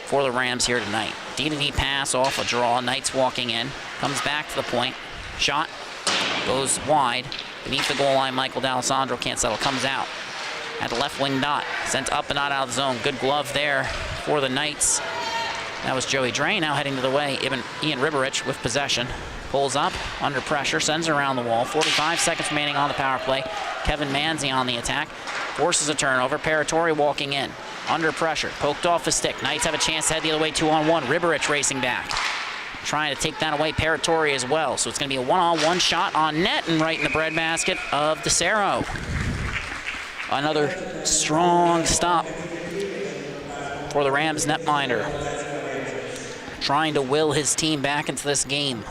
for the Rams here tonight. D-to-D pass off a draw, Knights walking in, comes back to the point, shot, goes wide, beneath the goal line, Michael D'Alessandro can't settle, comes out at the left wing dot, sent up and not out of the zone. Good glove there for the Knights. That was Joey Dre, now heading to the way. Ian Riberich with possession. Pulls up, under pressure, sends it around the wall. 45 seconds remaining on the power play. Kevin Manzi on the attack. Forces a turnover. Paratori walking in. Under pressure, poked off the stick. Knights have a chance to head the other way, 2-on-1. Riberich racing back. Trying to take that away, Paratori as well. So it's going to be a 1-on-1 shot on net and right in the breadbasket of DeCero. Another strong stop for the Rams netminder, trying to will his team back into this game.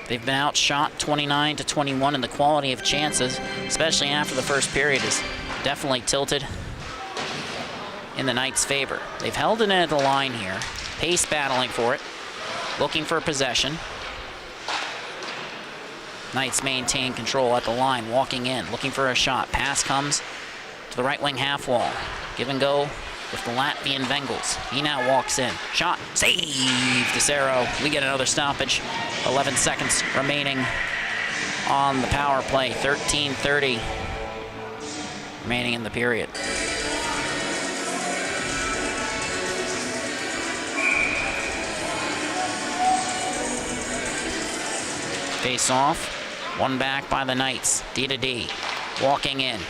They've been outshot 29-21 in the quality of chances, especially after the first period is definitely tilted in the Knights' favor. They've held it in at the line here, pace battling for it, looking for possession. Knights maintain control at the line, walking in, looking for a shot. Pass comes to the right wing half wall. Give and go with the Latvian Bengals. He now walks in. Shot, save, DeCero. We get another stoppage. 11 seconds remaining on the power play. 13:30 remaining in the period. Face off. One back by the Knights. D-to-D. Walking in.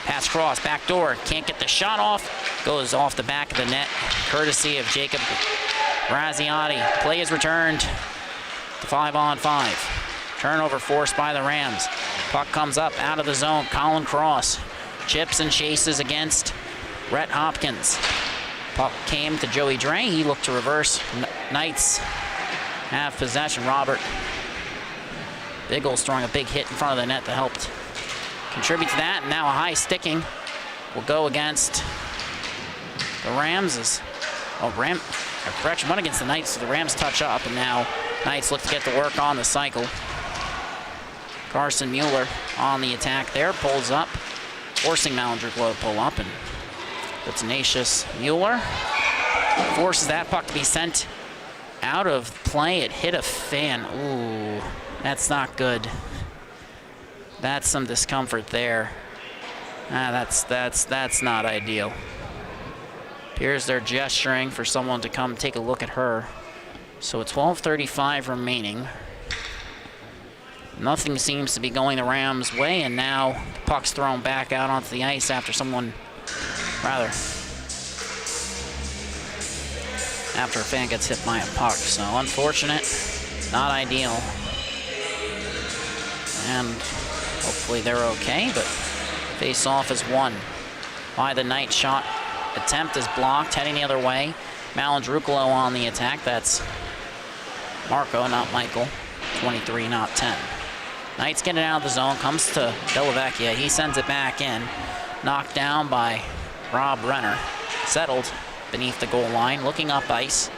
Pass cross. Back door. Can't get the shot off. Goes off the back of the net. Courtesy of Jacob Graziati. Play is returned to 5-on-5. Turnover forced by the Rams. Puck comes up out of the zone. Colin Cross. Chips and chases against Rhett Hopkins. Puck came to Joey Dre. He looked to reverse. Knights have possession. Robert Biggles throwing a big hit in front of the net that helped contribute to that. And now a high sticking will go against the Rams. Correction, one against the Knights, so the Rams touch up, and now Knights look to get to work on the cycle. Carson Mueller on the attack there, pulls up, forcing Mallinger to pull up, and the tenacious Mueller forces that puck to be sent out of play. It hit a fan. Ooh. That's not good. That's some discomfort there. That's not ideal. Appears they're gesturing for someone to come take a look at her. So 12:35 remaining. Nothing seems to be going the Rams' way, and now the puck's thrown back out onto the ice after after a fan gets hit by a puck. So unfortunate, not ideal. And hopefully they're okay, but face-off is won by the Knights. Shot attempt is blocked, heading the other way. Malindrukalo on the attack. That's Marco, not Michael. 23, not 10. Knights get it out of the zone, comes to Delavecchia. He sends it back in. Knocked down by Rob Renner. Settled beneath the goal line, looking up ice.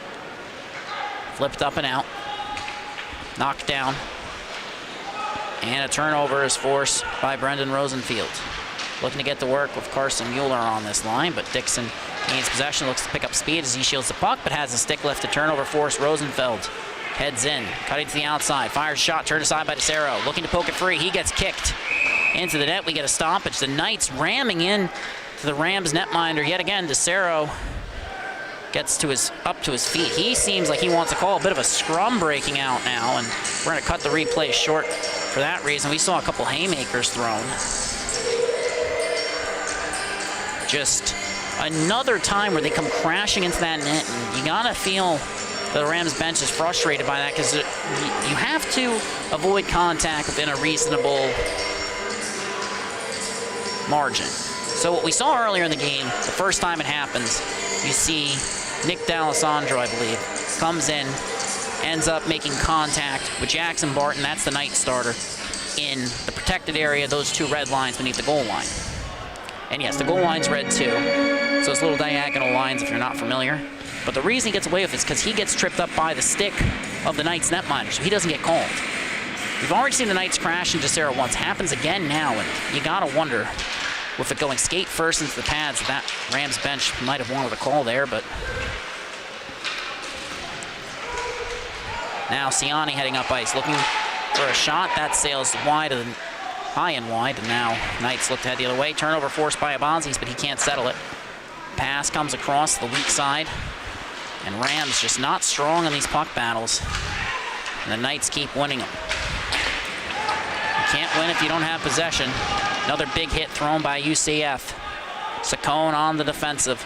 Flipped up and out. Knocked down. And a turnover is forced by Brendan Rosenfield. Looking to get to work with Carson Mueller on this line, but Dixon gains possession, looks to pick up speed as he shields the puck, but has a stick lift. A turnover forced. Rosenfeld heads in, cutting to the outside, fires shot, turned aside by DeCero. Looking to poke it free, he gets kicked into the net. We get a stoppage. The Knights ramming in to the Rams netminder yet again. DeCero gets up to his feet. He seems like he wants to call a bit of a scrum breaking out now, and we're going to cut the replay short for that reason. We saw a couple haymakers thrown. Just another time where they come crashing into that net, and you gotta feel the Rams bench is frustrated by that because you have to avoid contact within a reasonable margin. So what we saw earlier in the game, the first time it happens, you see Nick D'Alessandro, I believe, comes in, ends up making contact with Jackson Barton, that's the night starter, in the protected area, those two red lines beneath the goal line. And yes, the goal line's red too, so it's little diagonal lines if you're not familiar. But the reason he gets away with it is because he gets tripped up by the stick of the Knights netminder, so he doesn't get called. We've already seen the Knights crash into Sarah once. Happens again now, and you gotta wonder, with it going skate first into the pads, that Rams bench might have wanted a call there, but now Ciani heading up ice, looking for a shot. That sails wide and high and wide, and now Knights look to head the other way. Turnover forced by Abanzis, but he can't settle it. Pass comes across the weak side, and Rams just not strong in these puck battles, and the Knights keep winning them. You can't win if you don't have possession. Another big hit thrown by UCF. Saccone on the defensive.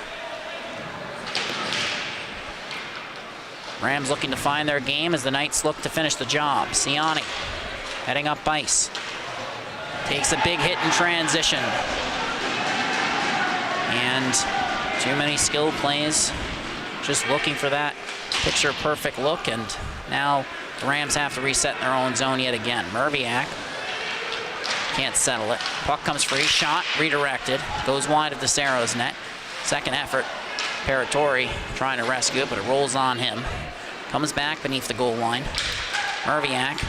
Rams looking to find their game as the Knights look to finish the job. Ciani heading up ice. Takes a big hit in transition. And too many skill plays. Just looking for that picture-perfect look, and now the Rams have to reset in their own zone yet again. Merviak can't settle it. Puck comes free, shot, redirected. Goes wide of DeCero's net. Second effort, Paratori trying to rescue it, but it rolls on him. Comes back beneath the goal line. Merviak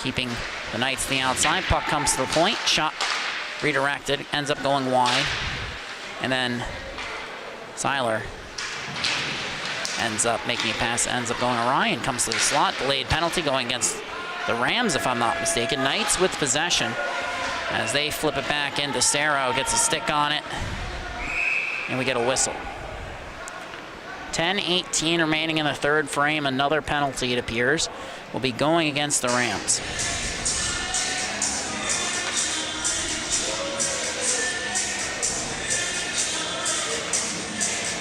keeping the Knights to the outside. Puck comes to the point, shot redirected, ends up going wide. And then Seiler ends up making a pass, ends up going awry and comes to the slot. Delayed penalty going against the Rams, if I'm not mistaken. Knights with possession as they flip it back in. DeCero gets a stick on it, and we get a whistle. 10:18 remaining in the third frame. Another penalty, it appears, will be going against the Rams.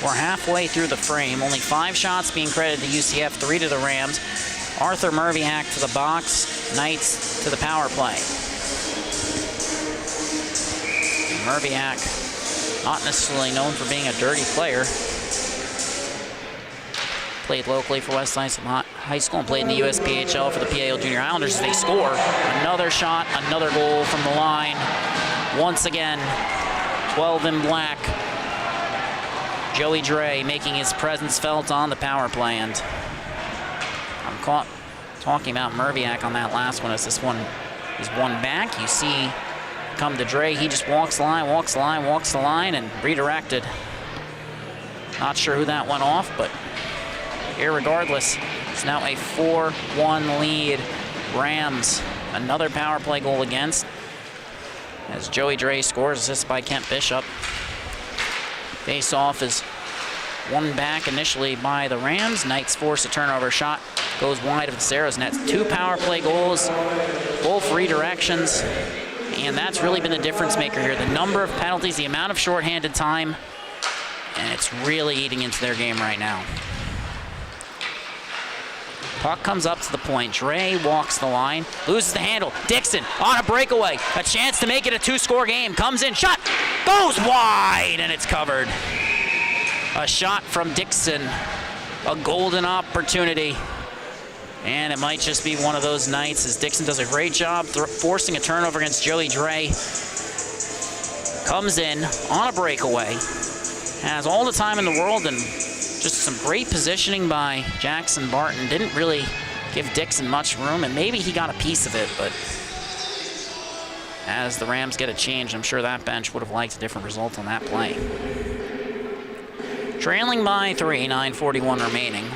We're halfway through the frame. Only 5 shots being credited to UCF, 3 to the Rams. Arthur Merviak to the box, Knights to the power play. Merviak, not necessarily known for being a dirty player. Played locally for West Islip High School and played in the USPHL for the PAL Junior Islanders. They score. Another shot, another goal from the line. Once again, 12 in black. Joey Dre making his presence felt on the power play, and I'm caught talking about Merviak on that last one as this one is won back. You see come to Dre, he just walks the line, walks the line, walks the line, and redirected. Not sure who that went off, but irregardless, it's now a 4-1 lead. Rams, another power play goal against, as Joey Dre scores, assisted by Kent Bishop. Face-off is won back initially by the Rams. Knights force a turnover shot. Goes wide of DeCero's net. 2 power play goals, both redirections. And that's really been the difference maker here. The number of penalties, the amount of shorthanded time. And it's really eating into their game right now. Puck comes up to the point. Dre walks the line, loses the handle. Dixon on a breakaway. A chance to make it a 2-score game. Comes in, shot, goes wide, and it's covered. A shot from Dixon, a golden opportunity. And it might just be one of those nights as Dixon does a great job forcing a turnover against Joey Dre. Comes in on a breakaway. Has all the time in the world and just some great positioning by Jackson Barton. Didn't really give Dixon much room, and maybe he got a piece of it, but as the Rams get a change, I'm sure that bench would have liked a different result on that play. Trailing by 3, 9:41 remaining.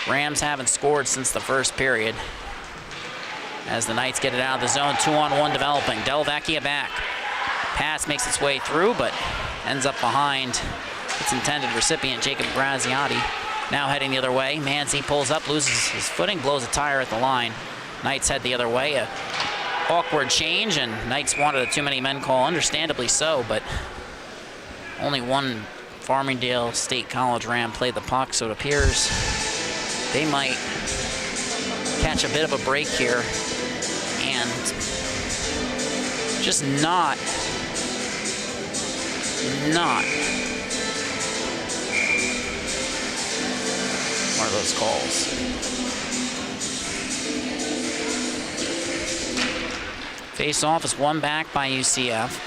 Rams haven't scored since the first period. As the Knights get it out of the zone, 2-on-1 developing. Delvecchia back. Pass makes its way through, but ends up behind its intended recipient, Jacob Graziati. Now heading the other way. Manzi pulls up, loses his footing, blows a tire at the line. Knights head the other way. A awkward change, and Knights wanted a too many men call, understandably so, but only one Farmingdale State College Ram played the puck, so it appears they might catch a bit of a break here and just not one of those calls. Face-off is won back by UCF.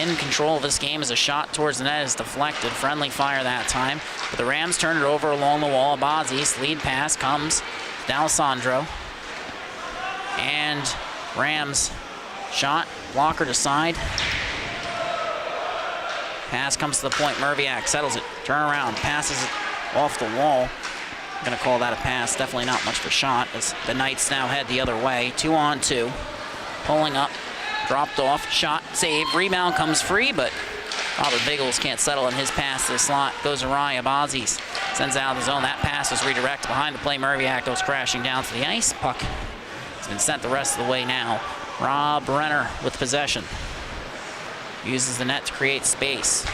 In control of this game as a shot towards the net is deflected. Friendly fire that time. But the Rams turn it over along the wall. Abazis, lead pass comes to D'Alessandro. And Rams shot, blocker to side. Pass comes to the point. Merviak settles it, turn around, passes it off the wall. I'm gonna call that a pass. Definitely not much of a shot as the Knights now head the other way. 2-on-2. Pulling up, dropped off, shot, save, rebound comes free, but Robert Biggles can't settle on his pass to the slot. Goes awry. Abazis sends out of the zone. That pass is redirected behind the play. Merviak goes crashing down to the ice. Puck has been sent the rest of the way now. Rob Renner with possession. Uses the net to create space.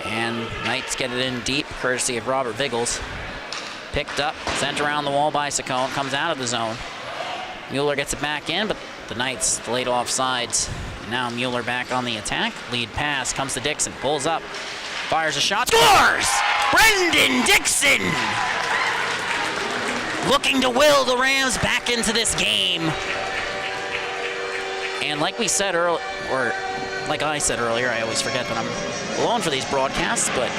And Knights get it in deep, courtesy of Robert Biggles. Picked up, sent around the wall by Saccone, comes out of the zone. Mueller gets it back in, but the Knights delayed offsides. And now Mueller back on the attack. Lead pass comes to Dixon, pulls up, fires a shot, scores! Brendan Dixon! Looking to will the Rams back into this game. And like we said earlier, or like I said earlier, I always forget that I'm alone for these broadcasts, but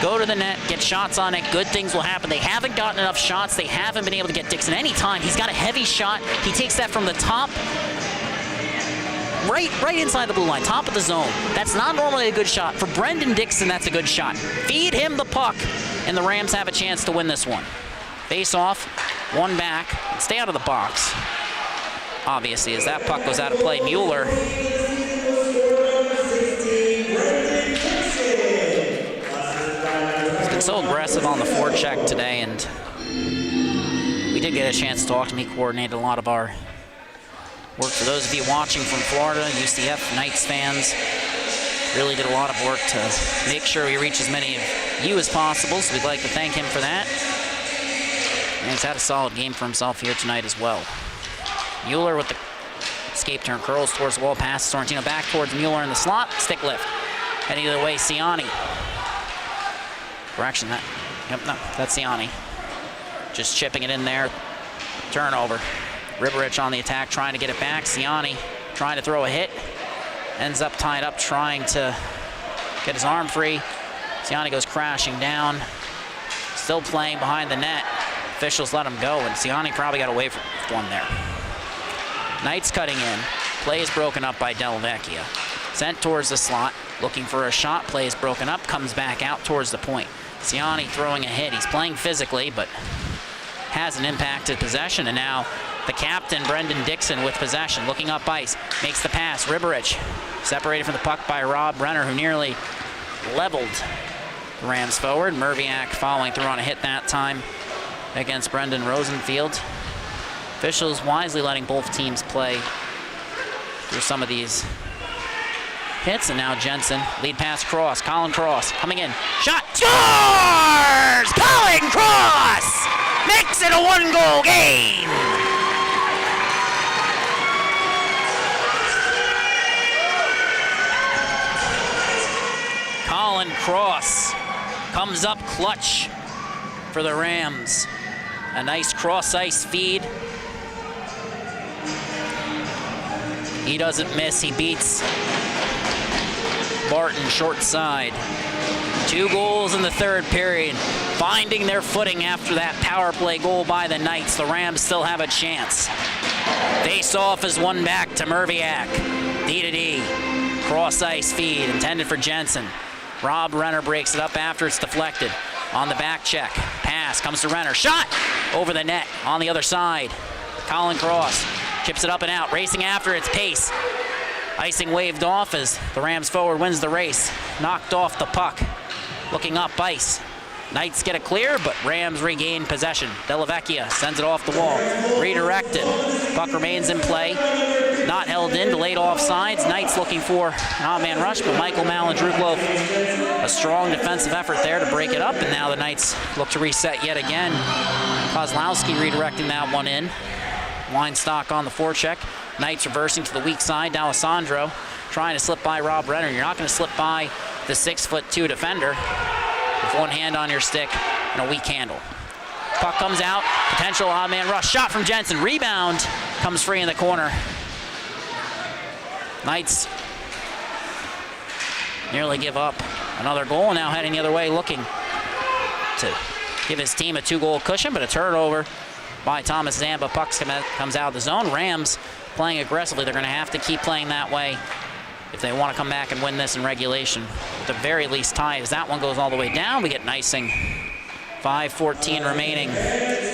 go to the net, get shots on it, good things will happen. They haven't gotten enough shots. They haven't been able to get Dixon any time. He's got a heavy shot. He takes that from the top, right inside the blue line, top of the zone. That's not normally a good shot. For Brendan Dixon, that's a good shot. Feed him the puck, and the Rams have a chance to win this one. Face off, one back, stay out of the box. Obviously, as that puck goes out of play, Mueller has been so aggressive on the forecheck today, and we did get a chance to talk to him. He coordinated a lot of our work. For those of you watching from Florida, UCF Knights fans, really did a lot of work to make sure we reach as many of you as possible, so we'd like to thank him for that. And he's had a solid game for himself here tonight as well. Mueller with the escape turn, curls towards the wall, passes Sorrentino back towards Mueller in the slot, stick lift. Heading the other way, Ciani. Correction, that's Ciani. Just chipping it in there, turnover. Riberich on the attack, trying to get it back. Ciani trying to throw a hit, ends up tied up, trying to get his arm free. Ciani goes crashing down, still playing behind the net. Officials let him go, and Ciani probably got away from one there. Knights cutting in. Play is broken up by Delvecchia. Sent towards the slot, looking for a shot. Play is broken up, comes back out towards the point. Ciani throwing a hit. He's playing physically, but hasn't impacted possession. And now the captain, Brendan Dixon, with possession. Looking up ice, makes the pass. Riberich separated from the puck by Rob Renner, who nearly leveled the Rams forward. Merviak following through on a hit that time against Brendan Rosenfield. Officials wisely letting both teams play through some of these hits. And now Jensen, lead pass Cross, Colin Cross coming in, shot, scores! Colin Cross makes it a one-goal game. Colin Cross comes up clutch for the Rams. A nice cross-ice feed. He doesn't miss. He beats Barton short side. 2 goals in the third period. Finding their footing after that power play goal by the Knights. The Rams still have a chance. Face-off is won back to Merviak. D-to-D. Cross-ice feed intended for Jensen. Rob Renner breaks it up after it's deflected. On the back check. Pass comes to Renner. Shot! Over the net on the other side. Colin Cross chips it up and out. Racing after its pace. Icing waved off as the Rams forward wins the race. Knocked off the puck. Looking up ice. Knights get it clear, but Rams regain possession. Dellavecchia sends it off the wall. Redirected. Puck remains in play. not held in, delayed offsides. Knights looking for an odd man rush, but Michael Malandruklo, a strong defensive effort there to break it up, and now the Knights look to reset yet again. Kozlowski redirecting that one in. Weinstock on the forecheck. Knights reversing to the weak side. D'Alessandro trying to slip by Rob Renner. You're not going to slip by the 6'2" defender with one hand on your stick and a weak handle. Puck comes out, potential odd man rush. Shot from Jensen, rebound, comes free in the corner. Knights nearly give up another goal, now heading the other way, looking to give his team a 2-goal cushion, but a turnover by Thomas Zamba. Puck comes out of the zone. Rams playing aggressively. They're going to have to keep playing that way if they want to come back and win this in regulation. At the very least tie, as that one goes all the way down, we get an icing. 5:14 remaining.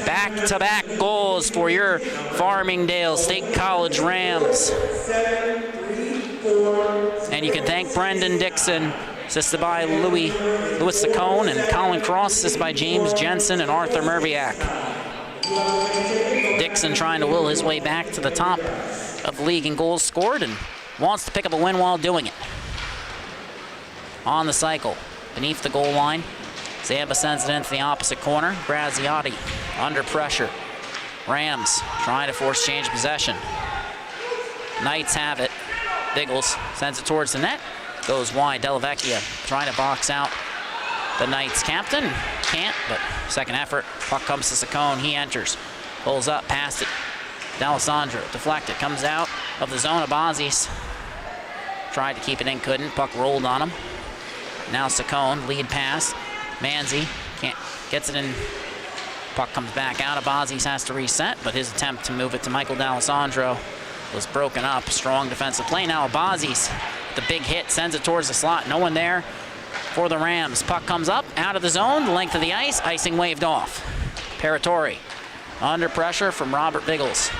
Back-to-back goals for your Farmingdale State College Rams. And you can thank Brendan Dixon, assisted by Louis Saccone, and Colin Cross, assisted by James Jensen and Arthur Merviak. Dixon trying to will his way back to the top of the league in goals scored and wants to pick up a win while doing it. On the cycle, beneath the goal line, Zamba sends it into the opposite corner. Graziotti under pressure. Rams trying to force change of possession. Knights have it. Biggles sends it towards the net. Goes wide. Delavecchia trying to box out the Knights captain. Can't, but second effort. Puck comes to Saccone. He enters. Pulls up, past it. D'Alessandro deflected. Comes out of the zone. Abazis tried to keep it in, couldn't. Puck rolled on him. Now Saccone, lead pass. Manzi gets it in. Puck comes back out. Abazis has to reset, but his attempt to move it to Michael D'Alessandro was broken up. Strong defensive play. Now Abazis, the big hit, sends it towards the slot. No one there for the Rams. Puck comes up, out of the zone, the length of the ice. Icing waved off. Paratori under pressure from Roberts Vigils,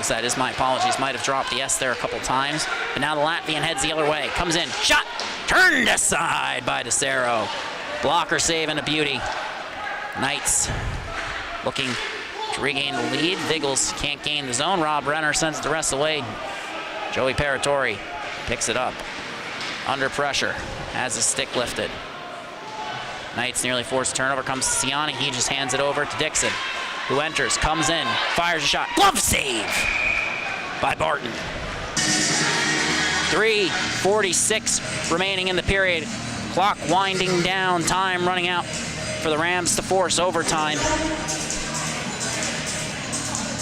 that is, my apologies. Might have dropped the S there a couple times. But now the Latvian heads the other way. Comes in, shot, turned aside by DeCero. Blocker save and a beauty. Knights looking to regain the lead. Vigils can't gain the zone. Rob Renner sends it the rest of the way. Joey Paratori picks it up. Under pressure, has his stick lifted. Knights nearly forced a turnover. Comes to Ciani. He just hands it over to Dixon, who enters, comes in, fires a shot. Glove save by Barton. 3:46 remaining in the period. Clock winding down, time running out for the Rams to force overtime.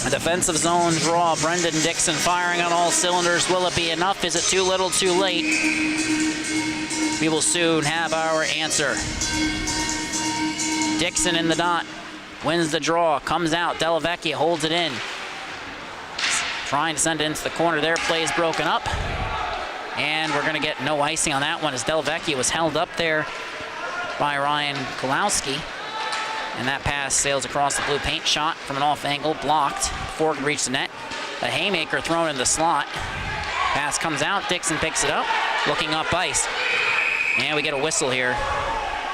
A defensive zone draw. Brendan Dixon firing on all cylinders. Will it be enough? Is it too little, too late? We will soon have our answer. Dixon in the dot. Wins the draw. Comes out. Delavecchia holds it in. Trying to send it into the corner there. Play is broken up. And we're going to get no icing on that one as Delavecchia was held up there by Ryan Kulowski. And that pass sails across the blue paint. Shot from an off angle, blocked before it can reach the net. A haymaker thrown in the slot. Pass comes out. Dixon picks it up, looking up ice. And we get a whistle here.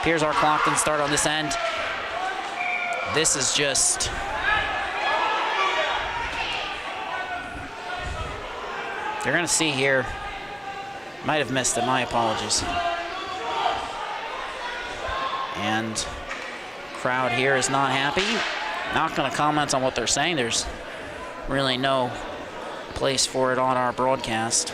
Appears our clock didn't start on this end. This is just... You're going to see here. Might have missed it, my apologies. And crowd here is not happy. Not going to comment on what they're saying. There's really no place for it on our broadcast.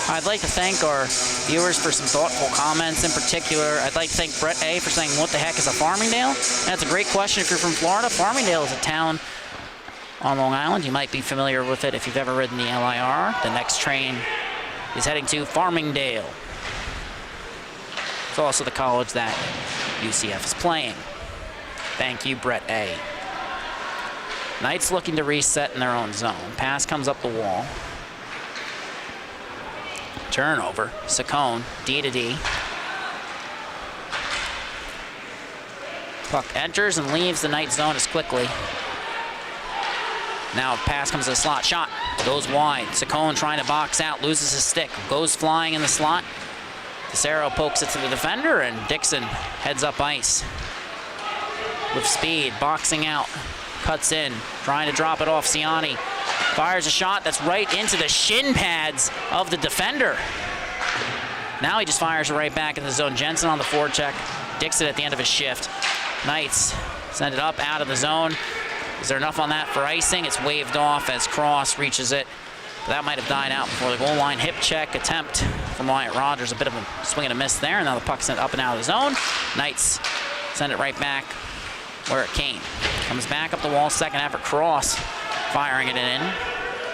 I'd like to thank our viewers for some thoughtful comments. In particular, I'd like to thank Brett A. for saying, what the heck is a Farmingdale? That's a great question if you're from Florida. Farmingdale is a town on Long Island. You might be familiar with it if you've ever ridden the LIR. The next train is heading to Farmingdale. It's also the college that UCF is playing. Thank you, Brett A. Knights looking to reset in their own zone. Pass comes up the wall. Turnover. Saccone, D to D. Puck enters and leaves the Knights zone as quickly. Now pass comes to the slot. Shot goes wide. Saccone trying to box out, loses his stick. Goes flying in the slot. DeCero pokes it to the defender, and Dixon heads up ice. With speed, boxing out, cuts in, trying to drop it off. Ciani fires a shot that's right into the shin pads of the defender. Now he just fires it right back in the zone. Jensen on the forecheck. Dixon at the end of his shift. Knights send it up out of the zone. Is there enough on that for icing? It's waved off as Cross reaches it. But that might have died out before the goal line. Hip check attempt from Wyatt Rogers. A bit of a swing and a miss there. And now the puck sent up and out of the zone. Knights send it right back where it came. Comes back up the wall, second effort. Cross firing it in.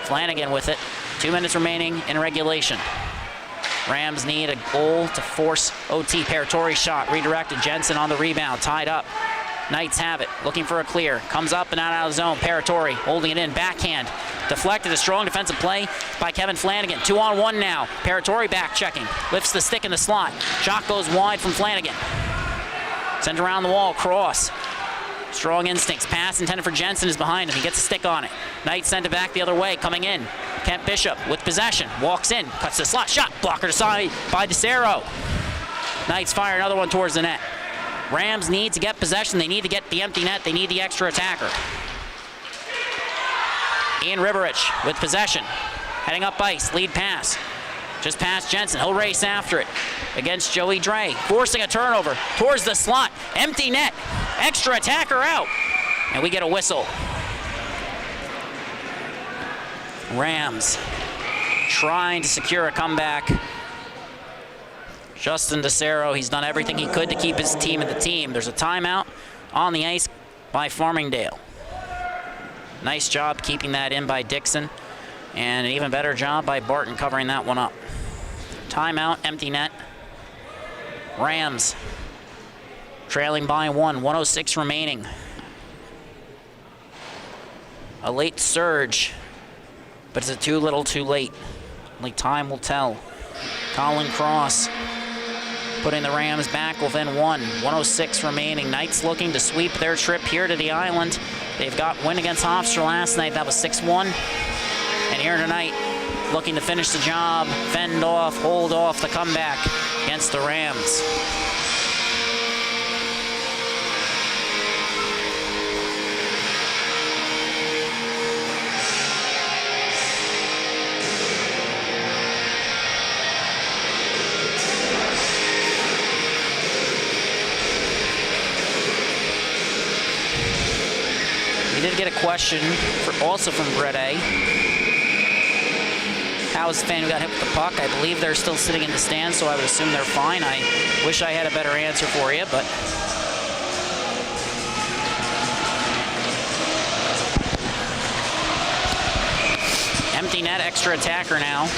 Flanagan with it. 2 minutes remaining in regulation. Rams need a goal to force OT. Paratori shot, redirected. Jensen on the rebound, tied up. Knights have it, looking for a clear. Comes up and out of the zone. Paratori holding it in, backhand. Deflected, a strong defensive play by Kevin Flanagan. 2-on-1 now. Paratori back checking. Lifts the stick in the slot. Shot goes wide from Flanagan. Sent around the wall, Cross. Strong instincts. Pass intended for Jensen is behind him. He gets a stick on it. Knights send it back the other way, coming in. Kent Bishop with possession. Walks in, cuts the slot. Shot blocker to side by DeCero. Knights fire another one towards the net. Rams need to get possession. They need to get the empty net. They need the extra attacker. Ian Riberich with possession. Heading up ice, lead pass. Just past Jensen, he'll race after it against Joey Dre. Forcing a turnover towards the slot. Empty net, extra attacker out. And we get a whistle. Rams trying to secure a comeback. Justin DeCero, he's done everything he could to keep his team in the team. There's a timeout on the ice by Farmingdale. Nice job keeping that in by Dixon. And an even better job by Barton covering that one up. Timeout, empty net. Rams trailing by 1, 1:06 remaining. A late surge, but is it too little too late? Only time will tell. Colin Cross putting the Rams back within 1, 1:06 remaining. Knights looking to sweep their trip here to the island. They've got win against Hofstra last night. That was 6-1. And here tonight, looking to finish the job, fend off, hold off the comeback against the Rams. We did get a question also from Brett A. How is the fan who got hit with the puck? I believe they're still sitting in the stands, so I would assume they're fine. I wish I had a better answer for you, but empty net, extra attacker now.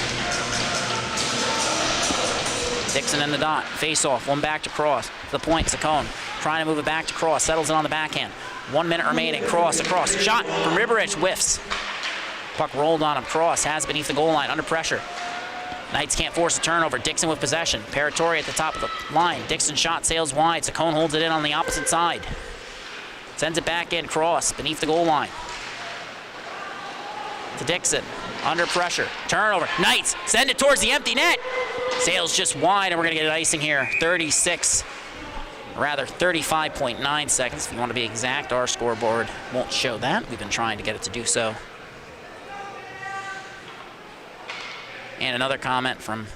Dixon in the dot, face off, one back to Cross. To the point, Saccone trying to move it back to Cross, settles it on the backhand. 1 minute remaining, Cross across, shot from Riberich, whiffs. Puck rolled on him, Cross has beneath the goal line, under pressure. Knights can't force a turnover, Dixon with possession. Paratori at the top of the line, Dixon shot sails wide, Saccone holds it in on the opposite side. Sends it back in, Cross beneath the goal line. To Dixon, under pressure, turnover, Knights send it towards the empty net. Sails just wide, and we're gonna get an icing here. 35.9 seconds if you want to be exact. Our scoreboard won't show that. We've been trying to get it to do so. And another comment from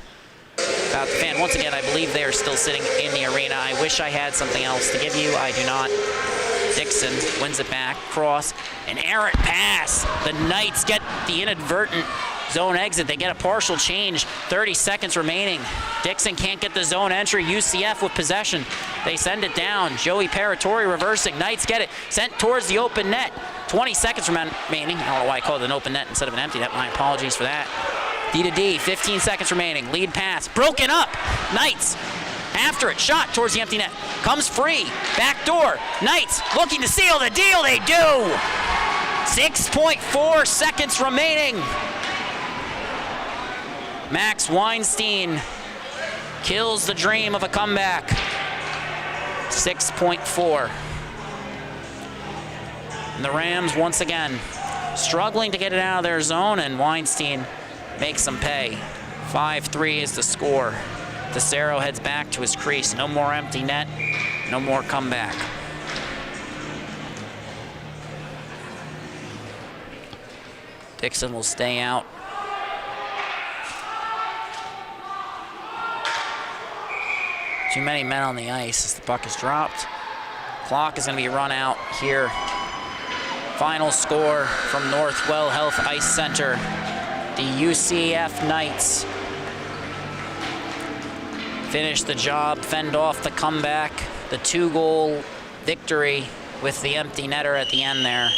about the fan. Once again, I believe they are still sitting in the arena. I wish I had something else to give you. I do not. Dixon wins it back. Cross, an errant pass. The Knights get the inadvertent zone exit. They get a partial change. 30 seconds remaining. Dixon can't get the zone entry. UCF with possession. They send it down. Joey Paratori reversing. Knights get it. Sent towards the open net. 20 seconds remaining. I don't know why I called it an open net instead of an empty net. My apologies for that. D to D, 15 seconds remaining. Lead pass, broken up. Knights after it, shot towards the empty net. Comes free, back door. Knights looking to seal the deal, they do. 6.4 seconds remaining. Max Weinstein kills the dream of a comeback. 6.4. And the Rams once again struggling to get it out of their zone, and Weinstein makes them pay. 5-3 is the score. DeCero heads back to his crease. No more empty net, no more comeback. Dixon will stay out. Too many men on the ice as the puck is dropped. Clock is going to be run out here. Final score from Northwell Health Ice Center. The UCF Knights finished the job, fend off the comeback, the 2-goal victory with the empty netter at the end there.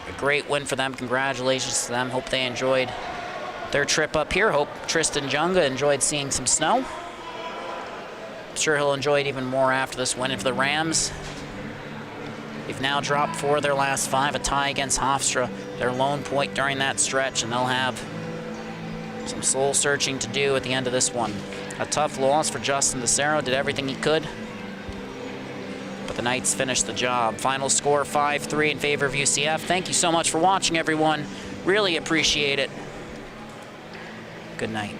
A great win for them. Congratulations to them. Hope they enjoyed their trip up here. Hope Tristan Junga enjoyed seeing some snow. I'm sure he'll enjoy it even more after this win. And for the Rams, they've now dropped 4 of their last 5, a tie against Hofstra, their lone point during that stretch, and they'll have some soul searching to do at the end of this one. A tough loss for Justin DeCero, did everything he could, but the Knights finished the job. Final score 5-3 in favor of UCF. Thank you so much for watching, everyone. Really appreciate it. Good night.